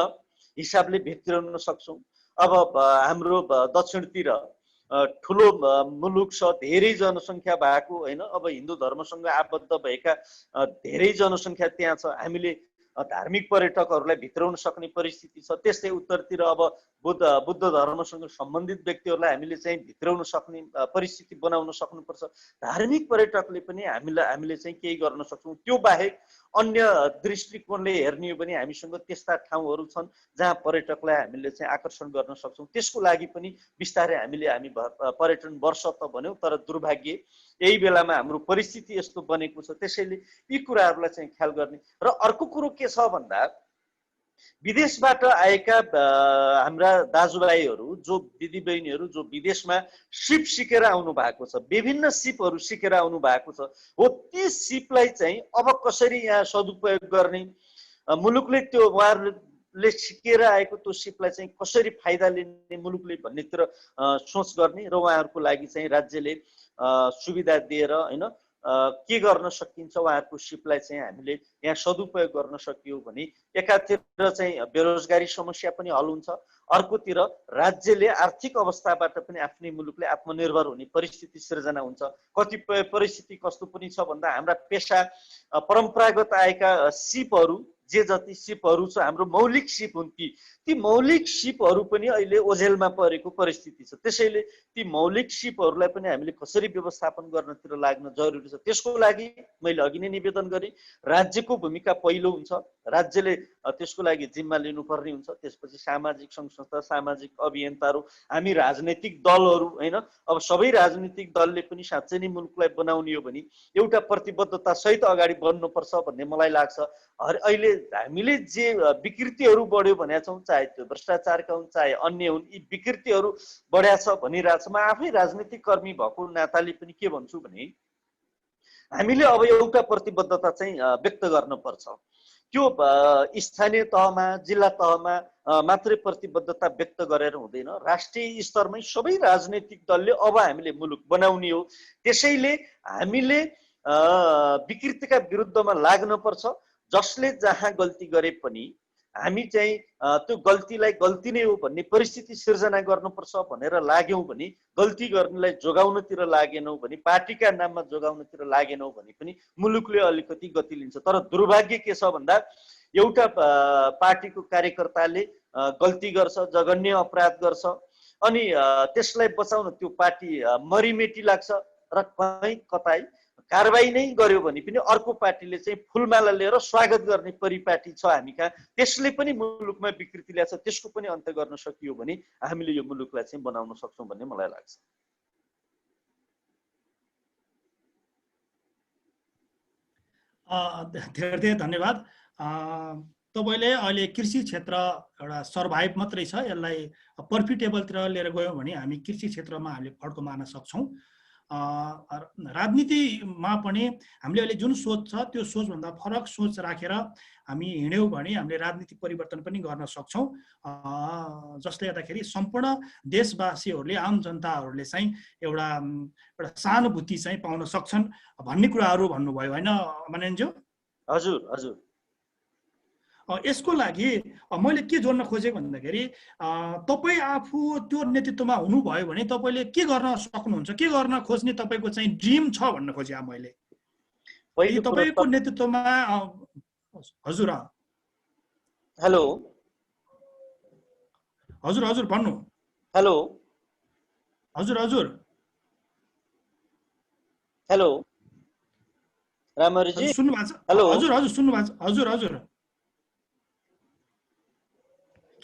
हिसाबले भित्राउन सक्छौँ। अब हाम्रो दक्षिणतिर ठुलो मुलुक छ, धेरै जनसङ्ख्या भएको होइन। अब हिन्दू धर्मसँग आबद्ध भएका धेरै जनसङ्ख्या त्यहाँ छ। हामीले धार्मिक पर्यटकहरूलाई भित्राउन सक्ने परिस्थिति छ। त्यस्तै उत्तरतिर अब बुद्ध धर्मसँग सम्बन्धित व्यक्तिहरूलाई हामीले चाहिँ भित्राउन सक्ने परिस्थिति बनाउन सक्नुपर्छ। धार्मिक पर्यटकले पनि हामीले चाहिँ केही गर्न सक्छौँ। त्यो बाहेक अन्य दृष्टिकोणले हेर्ने हो भने हामीसँग त्यस्ता ठाउँहरू छन् जहाँ पर्यटकलाई हामीले चाहिँ आकर्षण गर्न सक्छौँ। त्यसको लागि पनि बिस्तारै हामी पर्यटन वर्ष त भन्यौँ, तर दुर्भाग्य यही बेलामा हाम्रो परिस्थिति यस्तो बनेको छ। त्यसैले यी कुराहरूलाई चाहिँ ख्याल गर्ने। र अर्को कुरो के छ भन्दा विदेशबाट आएका हाम्रा दाजुभाइहरू जो दिदीबहिनीहरू जो विदेशमा सिप सिकेर आउनु भएको छ, विभिन्न सिपहरू सिकेर आउनु भएको छ हो, ती सिपलाई चाहिँ अब कसरी यहाँ सदुपयोग गर्ने, मुलुकले त्यो उहाँहरूले सिकेर आएको त्यो सिपलाई चाहिँ कसरी फाइदा लिने मुलुकले भन्नेतिर सोच गर्ने र उहाँहरूको लागि चाहिँ राज्यले सुविधा दिएर होइन के गर्न सकिन्छ उहाँहरूको सिपलाई चाहिँ हामीले यहाँ सदुपयोग गर्न सकियो भने एकातिर चाहिँ बेरोजगारी समस्या पनि हल हुन्छ, अर्कोतिर राज्यले आर्थिक अवस्थाबाट पनि आफ्नै मुलुकले आत्मनिर्भर हुने परिस्थिति सिर्जना हुन्छ। कतिपय परिस्थिति कस्तो पनि छ भन्दा हाम्रा पेसा परम्परागत आएका सिपहरू जे जति सिपहरू छ हाम्रो मौलिक सिप हुन्, ती मौलिक सिपहरू पनि अहिले ओझेलमा परेको परिस्थिति छ। त्यसैले ती मौलिक सिपहरूलाई पनि हामीले कसरी व्यवस्थापन गर्नतिर लाग्न जरुरी छ। त्यसको लागि मैले अघि नै निवेदन गरेँ, राज्यको भूमिका पहिलो हुन्छ, राज्यले त्यसको लागि जिम्मा लिनुपर्ने हुन्छ। त्यसपछि सामाजिक सङ्घ संस्था, सामाजिक अभियन्ताहरू, हामी राजनैतिक दलहरू होइन, अब सबै राजनीतिक दलले पनि साँच्चै नै मुलुकलाई बनाउने हो भने एउटा प्रतिबद्धता सहित अगाडि बढ्नुपर्छ भन्ने मलाई लाग्छ। अहिले हामीले जे विकृतिहरू बढ्यो भनेका छौँ, चाहे त्यो भ्रष्टाचारका हुन् चाहे अन्य हुन्, यी विकृतिहरू बढ्या छ भनिरहेछ। म आफै राजनीतिक कर्मी भएको नाताले पनि के भन्छु भने हामीले अब एउटा प्रतिबद्धता चाहिँ व्यक्त गर्नुपर्छ। त्यो स्थानीय तहमा जिल्ला तहमा मात्रै प्रतिबद्धता व्यक्त गरेर हुँदैन, राष्ट्रिय स्तरमै सबै राजनैतिक दलले अब हामीले मुलुक बनाउने हो। त्यसैले हामीले विकृतिका विरुद्धमा लाग्नुपर्छ। जसले जहाँ गल्ती गरे पनि हामी चाहिँ त्यो गल्तीलाई गल्ती नै हो भन्ने परिस्थिति सिर्जना गर्नुपर्छ भनेर लाग्यौँ भने, गल्ती गर्नेलाई जोगाउनतिर लागेनौँ भने, पार्टीका नाममा जोगाउनतिर लागेनौँ भने पनि मुलुकले अलिकति गति लिन्छ। तर दुर्भाग्य के छ भन्दा एउटा पार्टीको कार्यकर्ताले गल्ती गर्छ, जघन्य अपराध गर्छ, अनि त्यसलाई बचाउन त्यो पार्टी मरिमेटी लाग्छ र कहीँ कतै कारबाही नै गर्यो भने पनि अर्को पार्टीले चाहिँ फुलमाला लिएर स्वागत गर्ने परिपाटी छ हामी कहाँ। त्यसले पनि मुलुकमा विकृति ल्याएको छ। त्यसको पनि अन्त्य गर्न सकियो भने हामीले यो मुलुकलाई चाहिँ बनाउन सक्छौँ भन्ने मलाई लाग्छ। धेरै धेरै धन्यवाद। तपाईँले अहिले कृषि क्षेत्र एउटा सर्भाइभ मात्रै छ, यसलाई प्रफिटेबलतिर लिएर गयौँ भने हामी कृषि क्षेत्रमा हामीले फड्को मार्न सक्छौँ। राजनीतिमा पनि हामीले अहिले जुन सोच छ त्यो सोचभन्दा फरक सोच राखेर हामी हिँड्यौँ भने हामीले राजनीतिक परिवर्तन पनि गर्न सक्छौँ, जसले गर्दाखेरि सम्पूर्ण देशवासीहरूले, आम जनताहरूले चाहिँ एउटा सहानुभूति चाहिँ पाउन सक्छन् भन्ने कुराहरू भन्नुभयो होइन माननीयज्यू? हजुर हजुर। यसको लागि मैले के जोड्न खोजेँ भन्दाखेरि तपाईँ आफू त्यो नेतृत्वमा हुनुभयो भने तपाईँले के गर्न सक्नुहुन्छ, के गर्न खोज्ने तपाईँको चाहिँ ड्रिम छ भन्न खोजेँ मैले। तपाईँको नेतृत्वमा हजुर हेलो हजुर हजुर भन्नु। हेलो हजुर हजुर हेलो रामहरिजी सुन्नु भएको छ? हेलो हजुर हजुर सुन्नु भएको छ? हजुर हजुर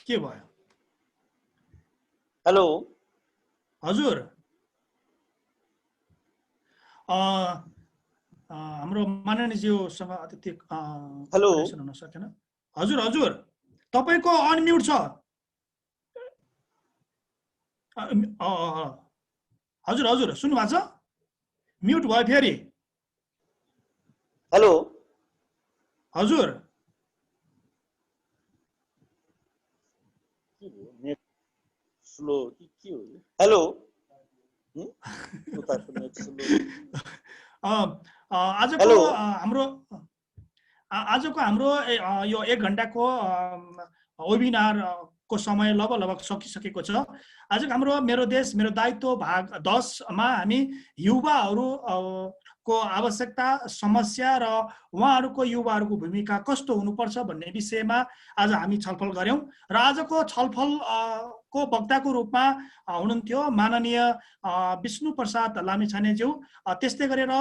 के भयो? हेलो हजुर हाम्रो माननीयज्यूसँग त्यति हेलो हुन सकेन। हजुर हजुर तपाईँको अनम्युट छ। हजुर हजुर सुन्नु भएको छ? म्युट भयो फेरि। हेलो हजुर नेट स्लो के हो? हेलो आजको हाम्रो यो 1 घण्टाको वेबिनारको समय लगभग सकिसकेको छ। आजको हाम्रो मेरो देश मेरो दायित्व भाग 10 मा हामी युवाहरू को आवश्यकता, समस्या र उहाँहरूको युवाहरूको भूमिका कस्तो हुनुपर्छ भन्ने विषयमा आज हामी छलफल गर्यौं। र आजको छलफल को वक्ताको रूपमा हुनुहुन्थ्यो माननीय विष्णु प्रसाद लामिछानेज्यू, त्यस्तै गरेर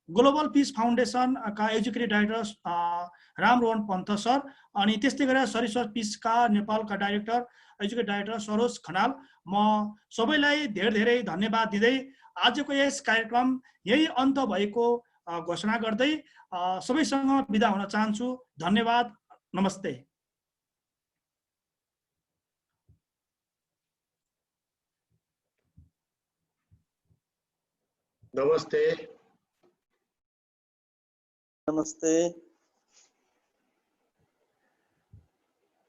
ग्लोबल पिस फाउन्डेसन का एक्जिक्युटिभ डाइरेक्टर रामरोहन पन्त सर, अनि त्यस्तै गरेर सरिस्वत पिसका नेपालका director executive director Saroj Khanal. म सबैलाई धेरै धेरै धन्यवाद दिँदै आजको यस कार्यक्रम यही अन्त भएको घोषणा गर्दै सबैसँग बिदा हुन चाहन्छु। धन्यवाद, नमस्ते। नमस्ते नमस्ते।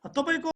तपाईको